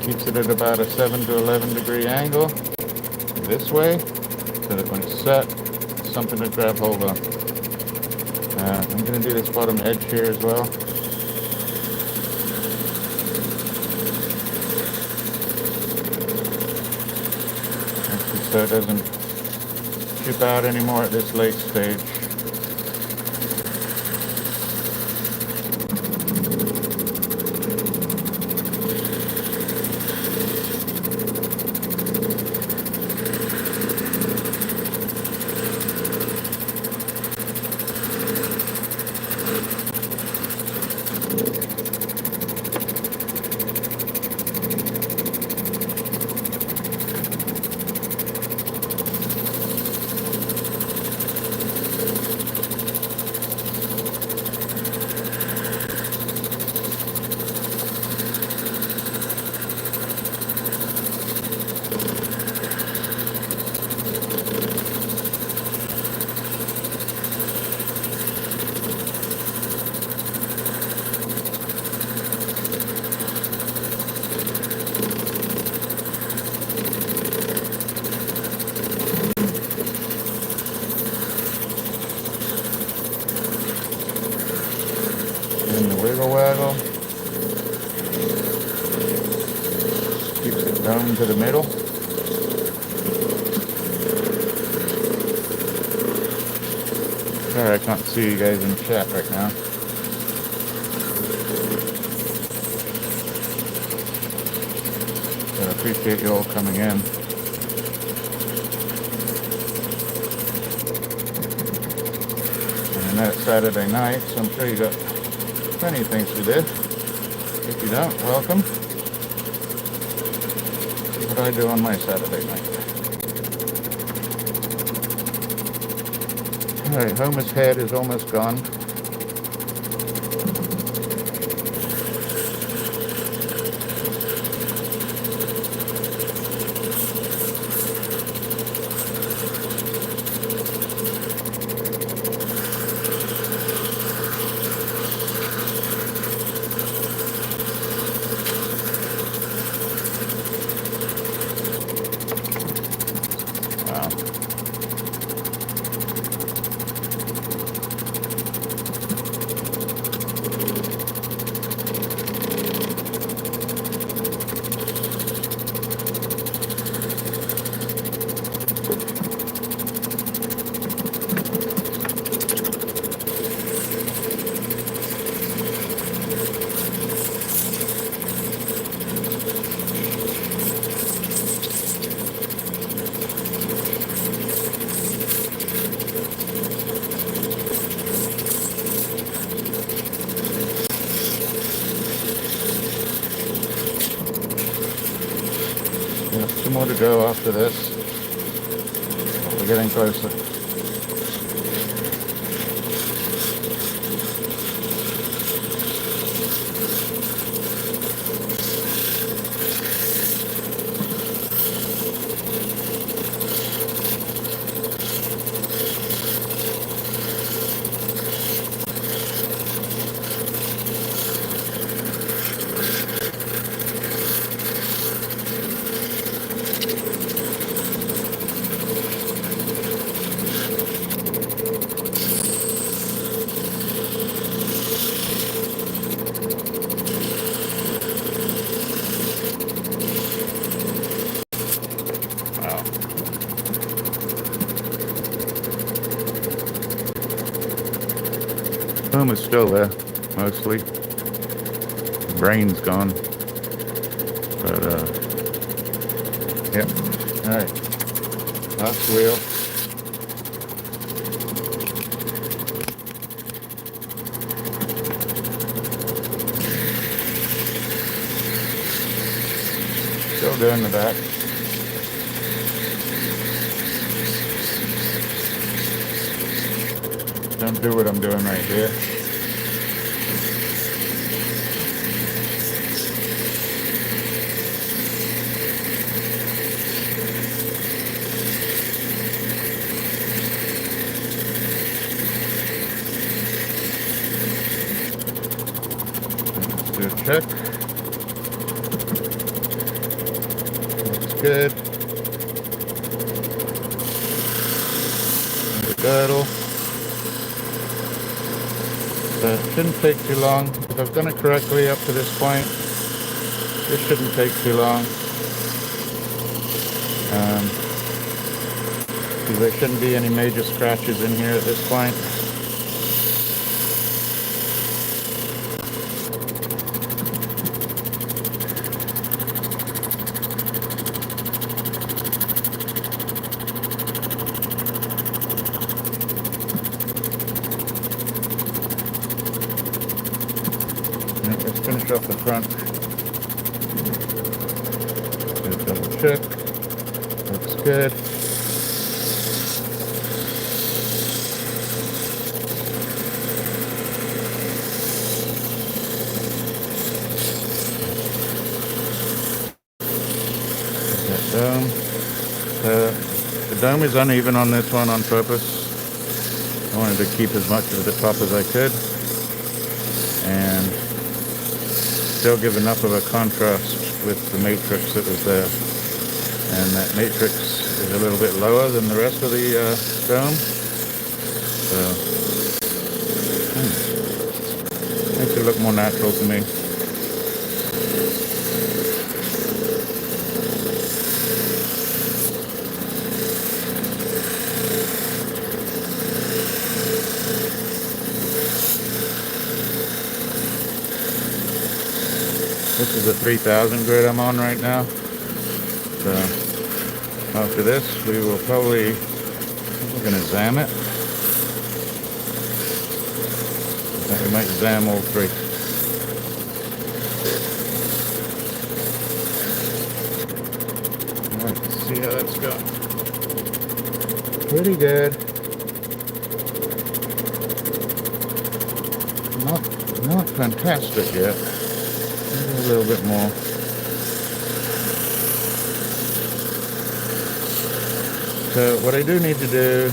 Keeps it at about a 7 to 11 degree angle this way, so that when it's set, it's something to grab hold of. I'm going to do this bottom edge here as well. So it doesn't chip out anymore at this late stage. Wiggle waggle. Keeps it down to the middle. Sorry I can't see you guys in chat right now. But I appreciate you all coming in. And I know it's Saturday night, so I'm sure you got plenty of things to do. If you don't, welcome. What do I do on my Saturday night? Alright, Homer's head is almost gone. Wow. Two more to go after this. We're getting closer. Wow. Home is still there, mostly. The brain's gone. But, yep. Alright. Last wheel. Still doing the back. Don't do what I'm doing right here. Let's do a check. Looks good. And the girdle. It shouldn't take too long. If I've done it correctly up to this point, this shouldn't take too long. There shouldn't be any major scratches in here at this point. Let's finish off the front. Just double check. Looks good. That dome. The dome is uneven on this one on purpose. I wanted to keep as much of the top as I could and still give enough of a contrast with the matrix that was there. And that matrix is a little bit lower than the rest of the dome. So, makes it look more natural to me. This is the 3000 grit I'm on right now. So after this, we're going to zam it. We might zam all three. Alright, let's see how that's going. Pretty good. Not fantastic yet. Maybe a little bit more. So what I do need to do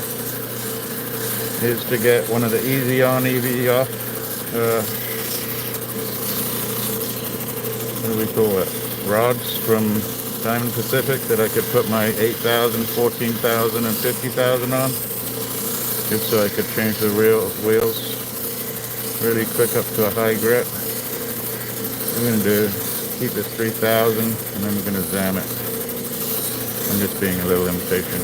is to get one of the easy on, easy off, what do we call it? Rods from Diamond Pacific that I could put my 8,000, 14,000, and 50,000 on, just so I could change the wheels really quick up to a high grip. What I'm going to do, keep this 3,000, and then we're going to zam it. I'm just being a little impatient.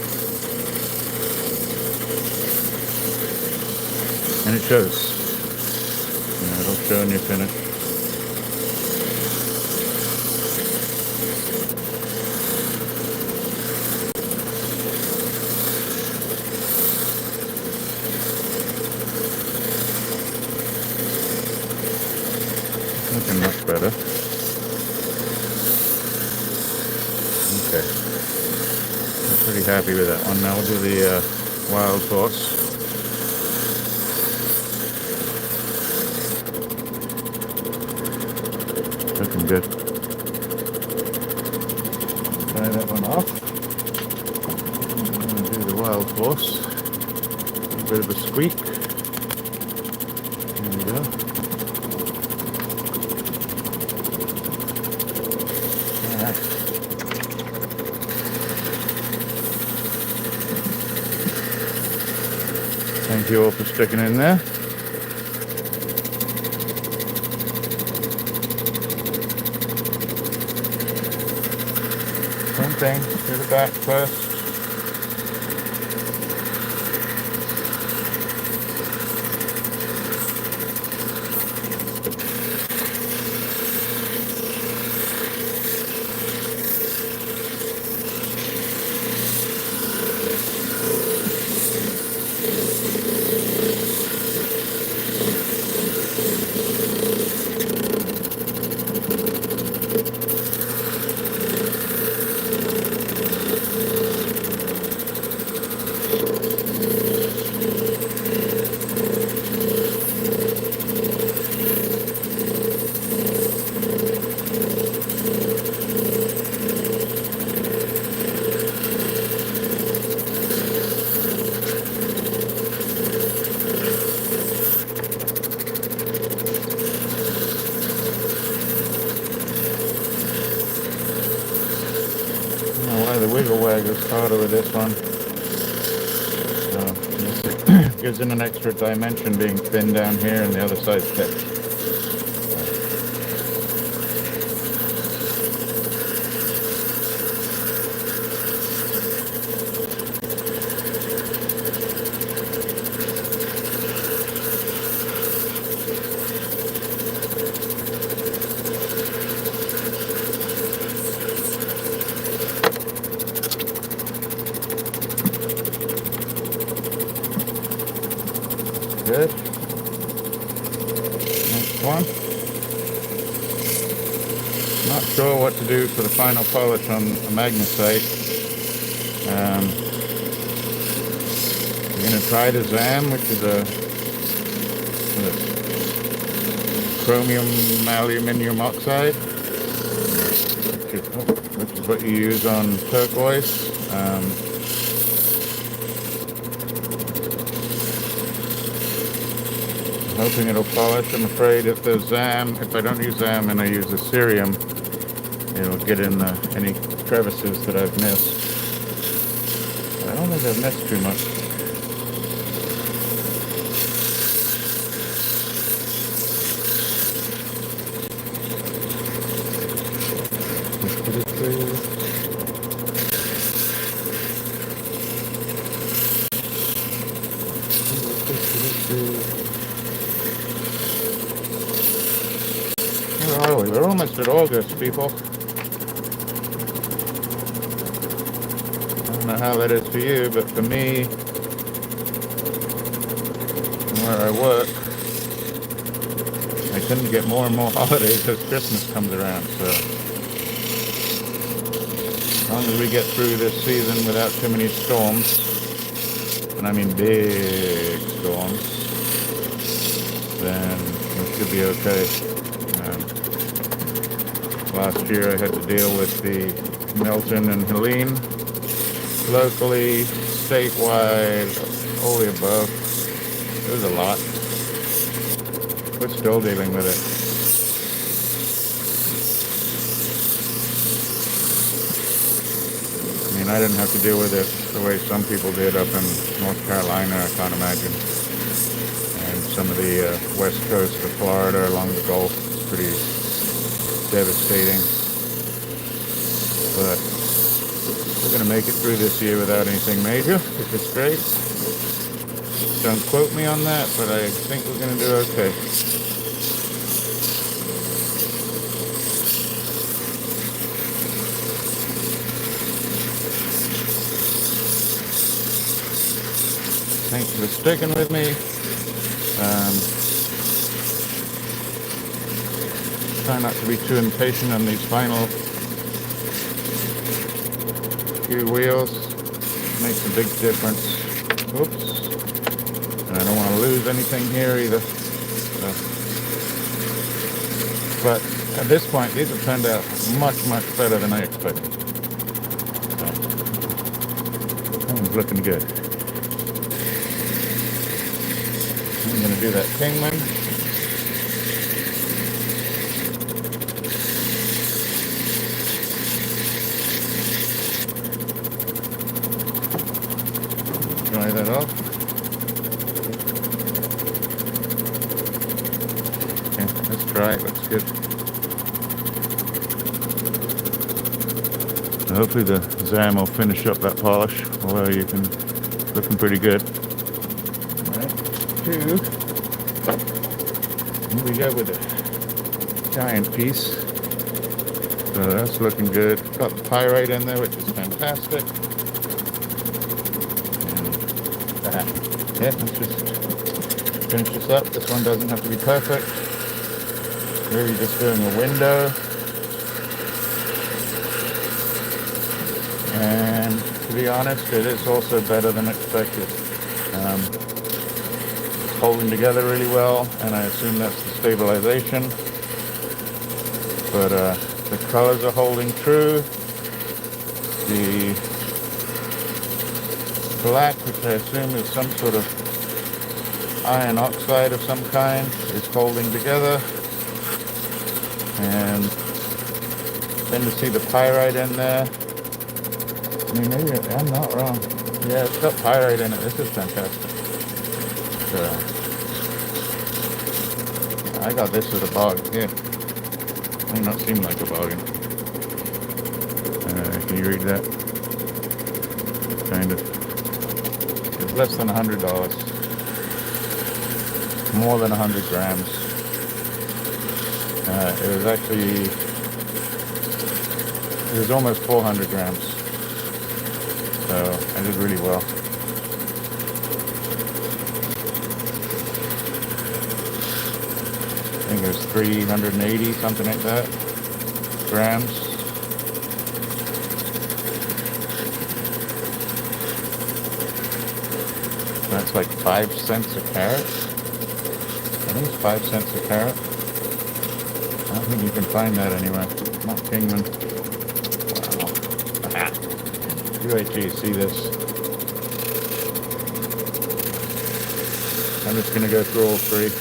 And it shows. It'll show when you finish. Looking much better. Okay. I'm pretty happy with that one. Now we'll do the Wild Horse. Looking good. Try that one off. I'm going to do the Wild Horse. A bit of a squeak. There we go. Alright. Thank you all for sticking in there. Same thing, do the back first. The wiggle wag is harder with this one. This gives it an extra dimension being thin down here and the other side's thick. Good. Next one. Not sure what to do for the final polish on a magnesite. We're going to try the ZAM, which is a chromium aluminium oxide, which is what you use on turquoise. Hoping it'll polish. I'm afraid if the ZAM, if I don't use ZAM and I use the cerium, it'll get in any crevices that I've missed. I don't think I've missed too much. Where are we? We're almost almost at August, people. I don't know how that is for you, but for me, where I work, I couldn't get more and more holidays as Christmas comes around. So as long as we get through this season without too many storms, and I mean big storms, then we should be okay. Last year I had to deal with the Milton and Helene, locally, statewide, all the above. It was a lot. We're still dealing with it. I mean, I didn't have to deal with it the way some people did up in North Carolina, I can't imagine. And some of the west coast of Florida along the Gulf. It's pretty devastating. But we're going to make it through this year without anything major, which is great. Don't quote me on that, but I think we're going to do okay. Thanks for sticking with me. Try not to be too impatient on these final few wheels. Makes a big difference. Oops. And I don't want to lose anything here either. So. But at this point, these have turned out much, much better than I expected. So, that one's looking good. I'm going to do that Kingman. Dry that off. Okay, let's try it. Looks good. So hopefully the Zam will finish up that polish, although you can looking pretty good. Here we go with a giant piece. So that's looking good. Got the pyrite in there, which is fantastic. And that. Yeah, let's just finish this up. This one doesn't have to be perfect. Really just doing a window. And to be honest, it is also better than expected. Holding together really well, and I assume that's the stabilization. But the colors are holding true. The black, which I assume is some sort of iron oxide of some kind, is holding together. And then to see the pyrite in there. I mean, maybe I'm not wrong. Yeah, it's got pyrite in it. This is fantastic. I got this at a bargain. Yeah, may not seem like a bargain. Can you read that? Kind of. It's less than $100. More than 100 grams. It was almost 400 grams. So I did really well. I think it was 380, something like that, grams. That's like 5 cents a carat. I think it's 5 cents a carat. I don't think you can find that anywhere. Not Kingman. Wow. UHG, see this? I'm just going to go through all three.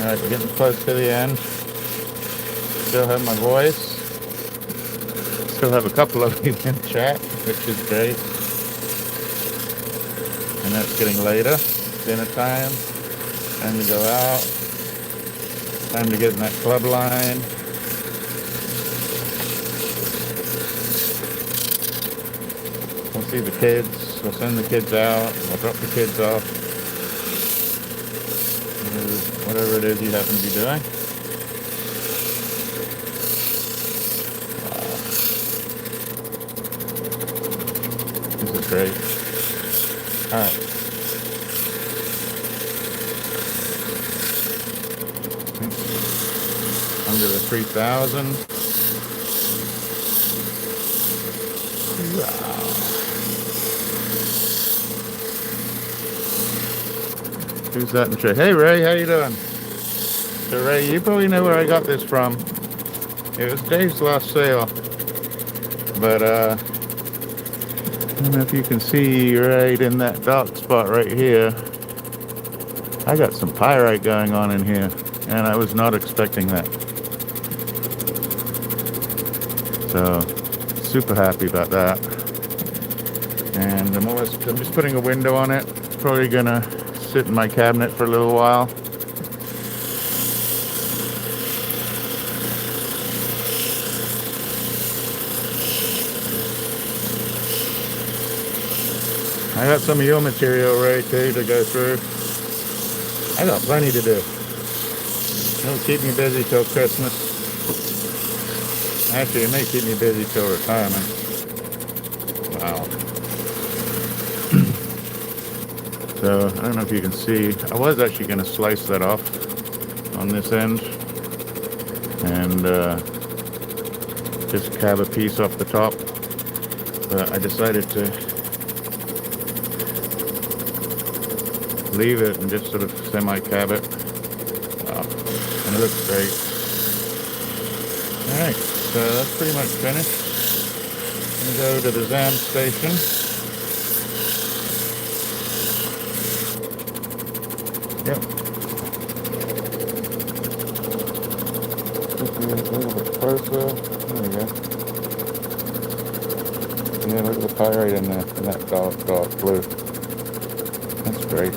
Alright, we're getting close to the end. Still have my voice. Still have a couple of you in chat, which is great. And that's getting later. Dinner time. Time to go out. Time to get in that club line. We'll see the kids. We'll send the kids out. We'll drop the kids off. whatever it is you happen to be doing. This is great. All right. Under the 3,000. Wow. Who's that in the tray? Hey Ray, how you doing? So Ray, you probably know where I got this from. It was Dave's last sale. But I don't know if you can see right in that dark spot right here. I got some pyrite going on in here, and I was not expecting that. So super happy about that. And I'm just putting a window on it. Probably gonna sit in my cabinet for a little while. I got some of your material, Ray, too, to go through. I got plenty to do. It'll keep me busy till Christmas. Actually, it may keep me busy till retirement. Wow. So, I don't know if you can see. I was actually going to slice that off on this end. And just cab a piece off the top. But I decided to leave it and just sort of semi-cab it. Wow. And it looks great. Alright, so that's pretty much finished. I'm going to go to the ZAM station. Yep. Just a little bit closer. There we go. Yeah, look at the pyrite in there, in that dark blue. That's great.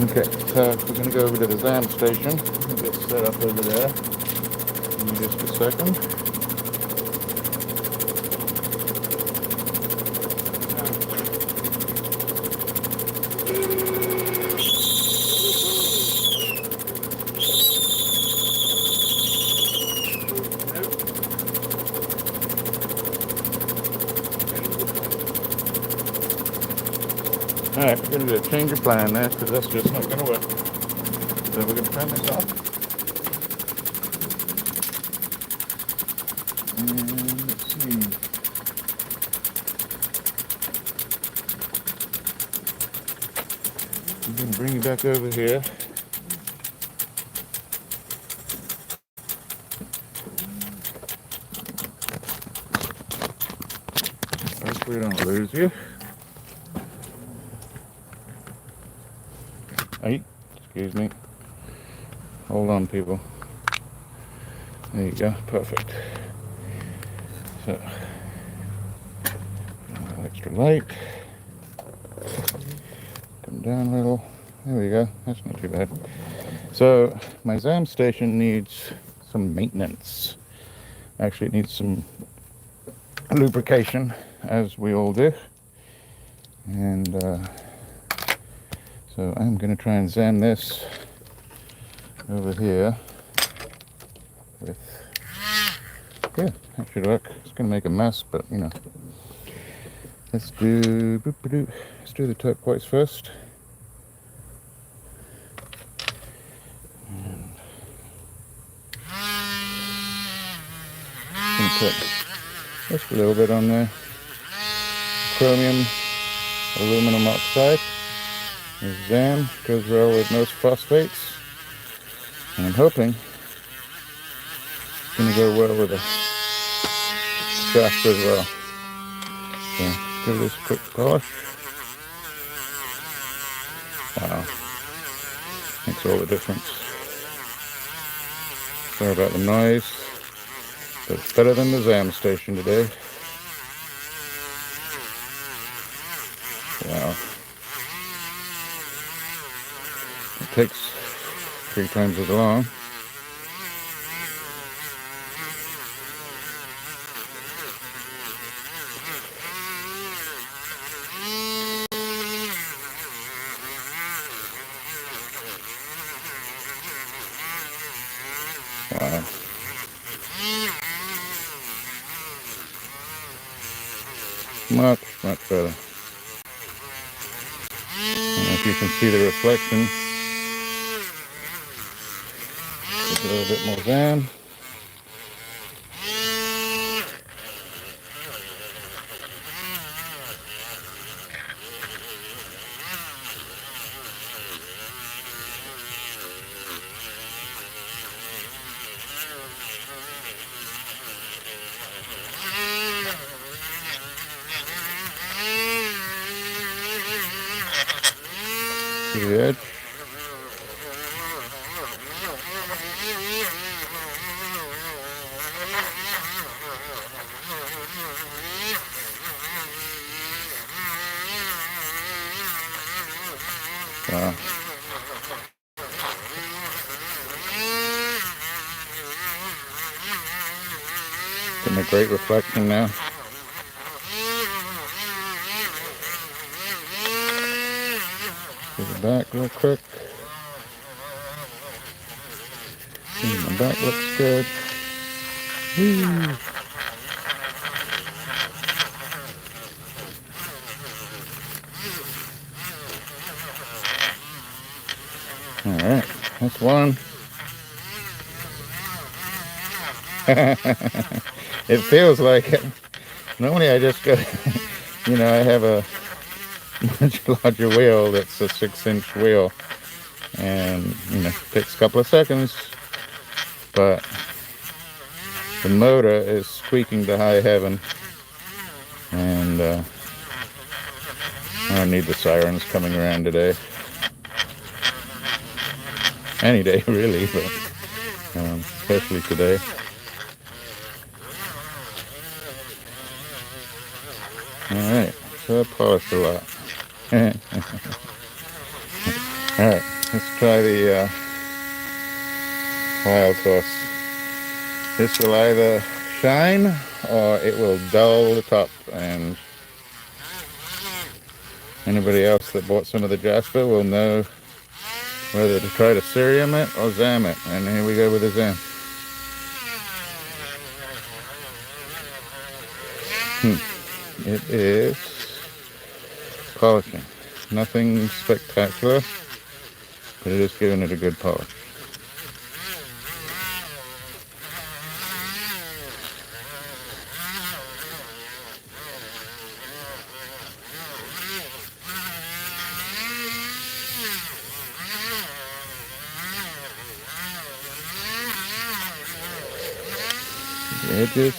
Okay, so we're going to go over to the ZAM station and get set up over there. Give me just a second. Alright, we're going to do a change of plan there because that's just not going to work. So we're going to turn this off. And let's see. I'm going to bring you back over here. Hopefully we don't lose you. Hey, excuse me. Hold on, people. There you go, perfect. So, extra light. Come down a little. There we go, that's not too bad. So, my ZAM station needs some maintenance. Actually, it needs some lubrication, as we all do. And, so I'm going to try and ZAM this over here with, yeah, that should work. It's going to make a mess, but you know. Let's do the turquoise first. And put just a little bit on there. Chromium aluminum oxide. There's ZAM, goes well with most phosphates, and I'm hoping it's going to go well with the Jasper as well. So give this a quick polish. Wow, makes all the difference. Sorry about the noise, but it's better than the ZAM station today. Wow. It takes 3 times as long. Much better. And if you can see the reflection, a little bit more down. See the edge? Wow. Getting a great reflection now. To the back real quick. The back looks good. Woo. Alright, that's one. It feels like it. Normally I just go, you know, I have a much larger wheel that's a 6-inch wheel. And, you know, takes a couple of seconds. But the motor is squeaking to high heaven. And I don't need the sirens coming around today. Any day, really, but especially today. Alright, so I polished a lot. Alright, let's try the Wild Horse. This will either shine or it will dull the top, and anybody else that bought some of the Jasper will know whether to try to cerium it or zam it. And here we go with the zam. It is polishing. Nothing spectacular, but it is giving it a good polish. The edges.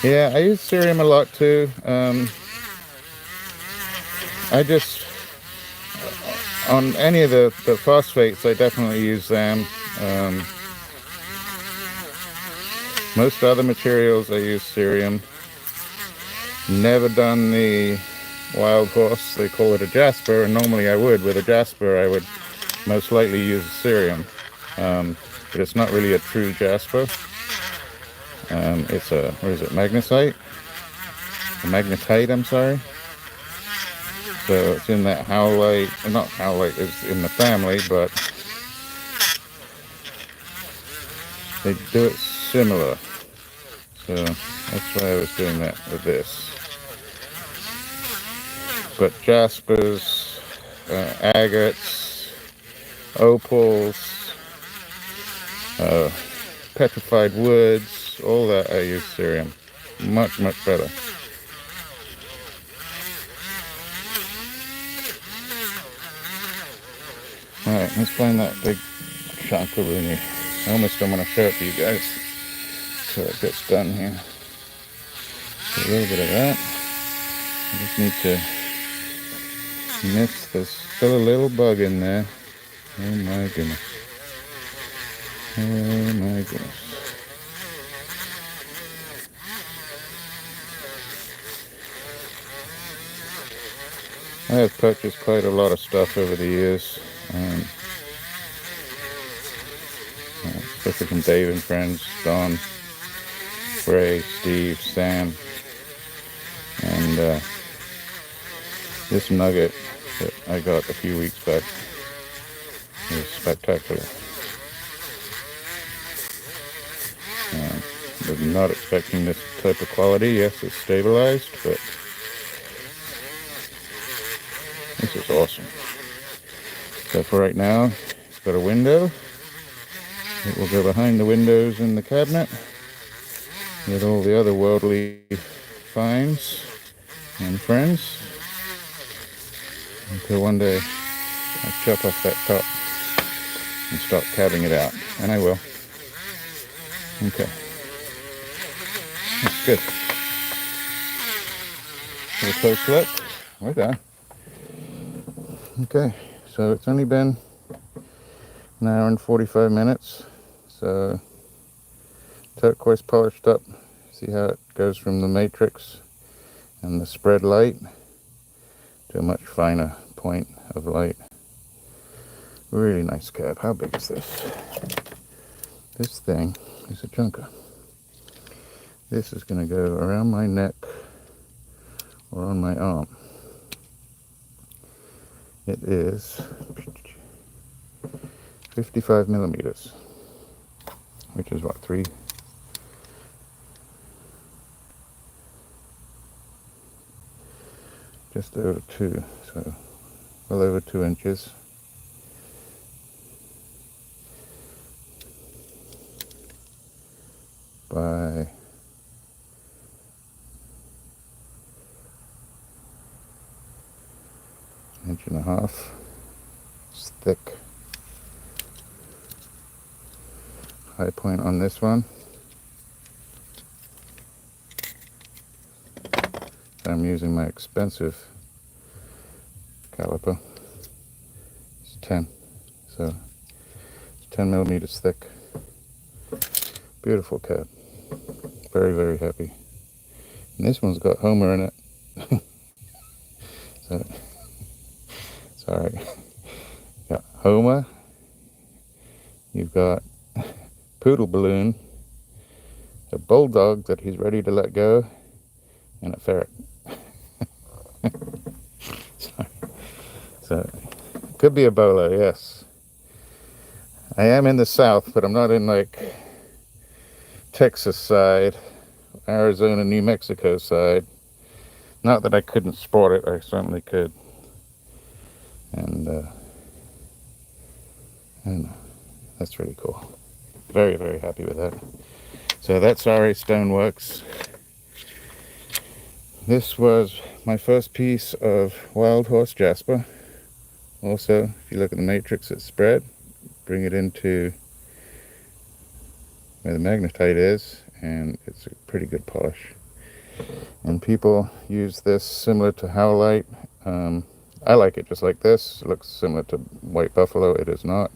Yeah, I use cerium a lot too. I just, on any of the phosphates, I definitely use them. Most other materials I use cerium. Never done the Wild Horse. They call it a Jasper, and normally I would. With a Jasper, I would most likely use cerium. But it's not really a true Jasper. It's a, what is it, Magnesite? A Magnetite, I'm sorry. So it's in that howlite, not howlite, it's in the family, but they do it similar. So that's why I was doing that with this. But Jaspers, agates, opals, petrified woods, all that I use cerium. Much better. Alright, let's find that big chunk over in here. I almost don't want to show it to you guys so it gets done here. So a little bit of that. I just need to miss, there's still a little bug in there. Oh my goodness. Oh my goodness. I have purchased quite a lot of stuff over the years, especially from Dave and friends, Don, Ray, Steve, Sam, and this nugget that I got a few weeks back is spectacular. Was not expecting this type of quality. Yes, it's stabilized, but this is awesome. So for right now, it's got a window. It will go behind the windows in the cabinet with all the other worldly finds and friends until one day I chop off that top and start cabbing it out. And I will. Okay. That's good. Have a close look. We're done. Okay, so it's only been an hour and 45 minutes. So turquoise polished up. See how it goes from the matrix and the spread light to a much finer point of light. Really nice cab. How big is this? This thing is a junker. This is going to go around my neck or on my arm. It is 55 millimeters, which is what, just over 2, so well over 2 inches. By inch and a half. It's thick. High point on this one. I'm using my expensive caliper. It's 10, so it's 10 millimeters thick. Beautiful cab. Very, very happy. And this one's got Homer in it. So, sorry. Got Homer. You've got Poodle Balloon, a bulldog that he's ready to let go, and a ferret. Sorry. So, could be a bolo, yes. I am in the south, but I'm not in like Texas side, Arizona, New Mexico side. Not that I couldn't sport it, I certainly could. And I don't know, that's really cool. Very, very happy with that. So that's SRA Stoneworks. This was my first piece of wild horse jasper. Also, if you look at the matrix, it's spread. Bring it into where the magnetite is, and it's a pretty good polish. And people use this similar to howlite. I like it just like this. It looks similar to white buffalo. It is not.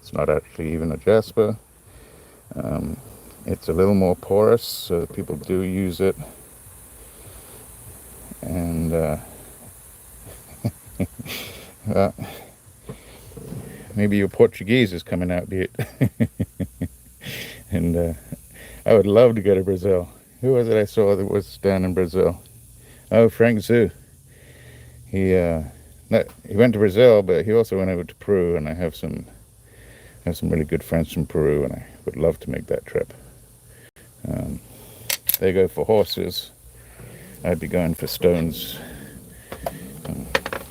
It's not actually even a jasper. It's a little more porous, so people do use it. And maybe your Portuguese is coming out, be it. And I would love to go to Brazil. Who was it I saw that was down in Brazil? Oh, Frank Zhu. He went to Brazil, but he also went over to Peru, and I have some really good friends from Peru, and I would love to make that trip. They go for horses. I'd be going for stones.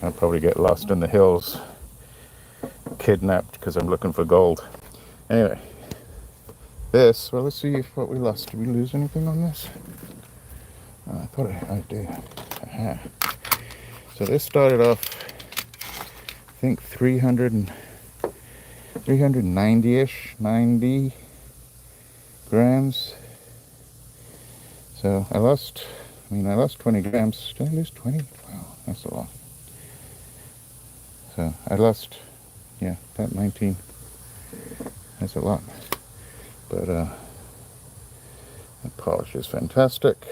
I'll probably get lost in the hills, kidnapped because I'm looking for gold. Anyway, well, let's see what we lost. Did we lose anything on this? I thought I did. Aha. So this started off, I think 390-ish, 90 grams. So I lost 20 grams. Did I lose 20? Wow, that's a lot. So I lost, yeah, about 19. That's a lot. But the polish is fantastic.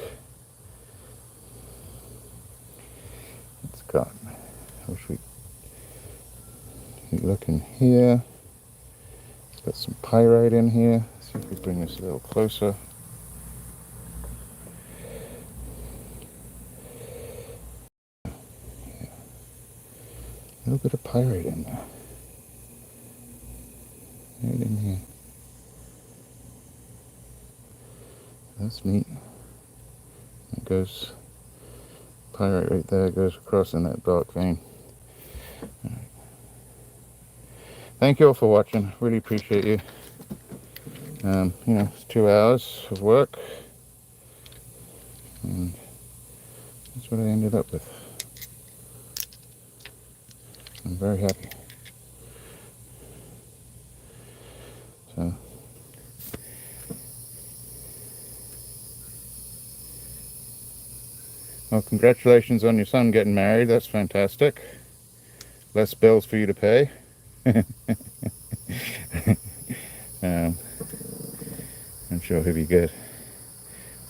It's got, I wish you look in here. It's got some pyrite in here. Let's see if we bring this a little closer. Yeah. A little bit of pyrite in there. Right in here. That's neat. It goes, pyrite right there goes across in that dark vein. Right. Thank you all for watching. Really appreciate you. You know, it's 2 hours of work, and that's what I ended up with. I'm very happy. So, well, congratulations on your son getting married. That's fantastic. Less bills for you to pay. I'm sure he'll be good.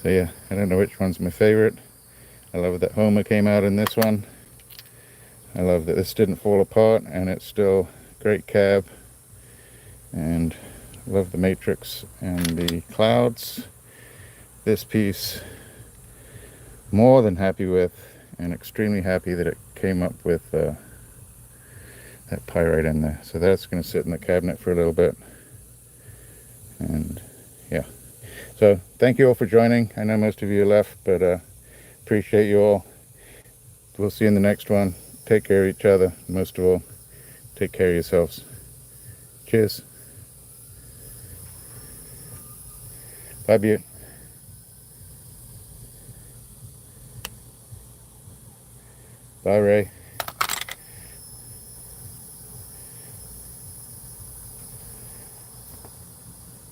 So yeah, I don't know which one's my favorite. I love that Homer came out in this one. I love that this didn't fall apart and it's still great cab. And I love the matrix and the clouds. This piece, more than happy with, and extremely happy that it came up with that pyrite in there. So that's going to sit in the cabinet for a little bit. And yeah, so thank you all for joining. I know most of you left, but appreciate you all. We'll see you in the next one. Take care of each other. Most of all, take care of yourselves. Cheers. Bye, Butte. Bye, Ray.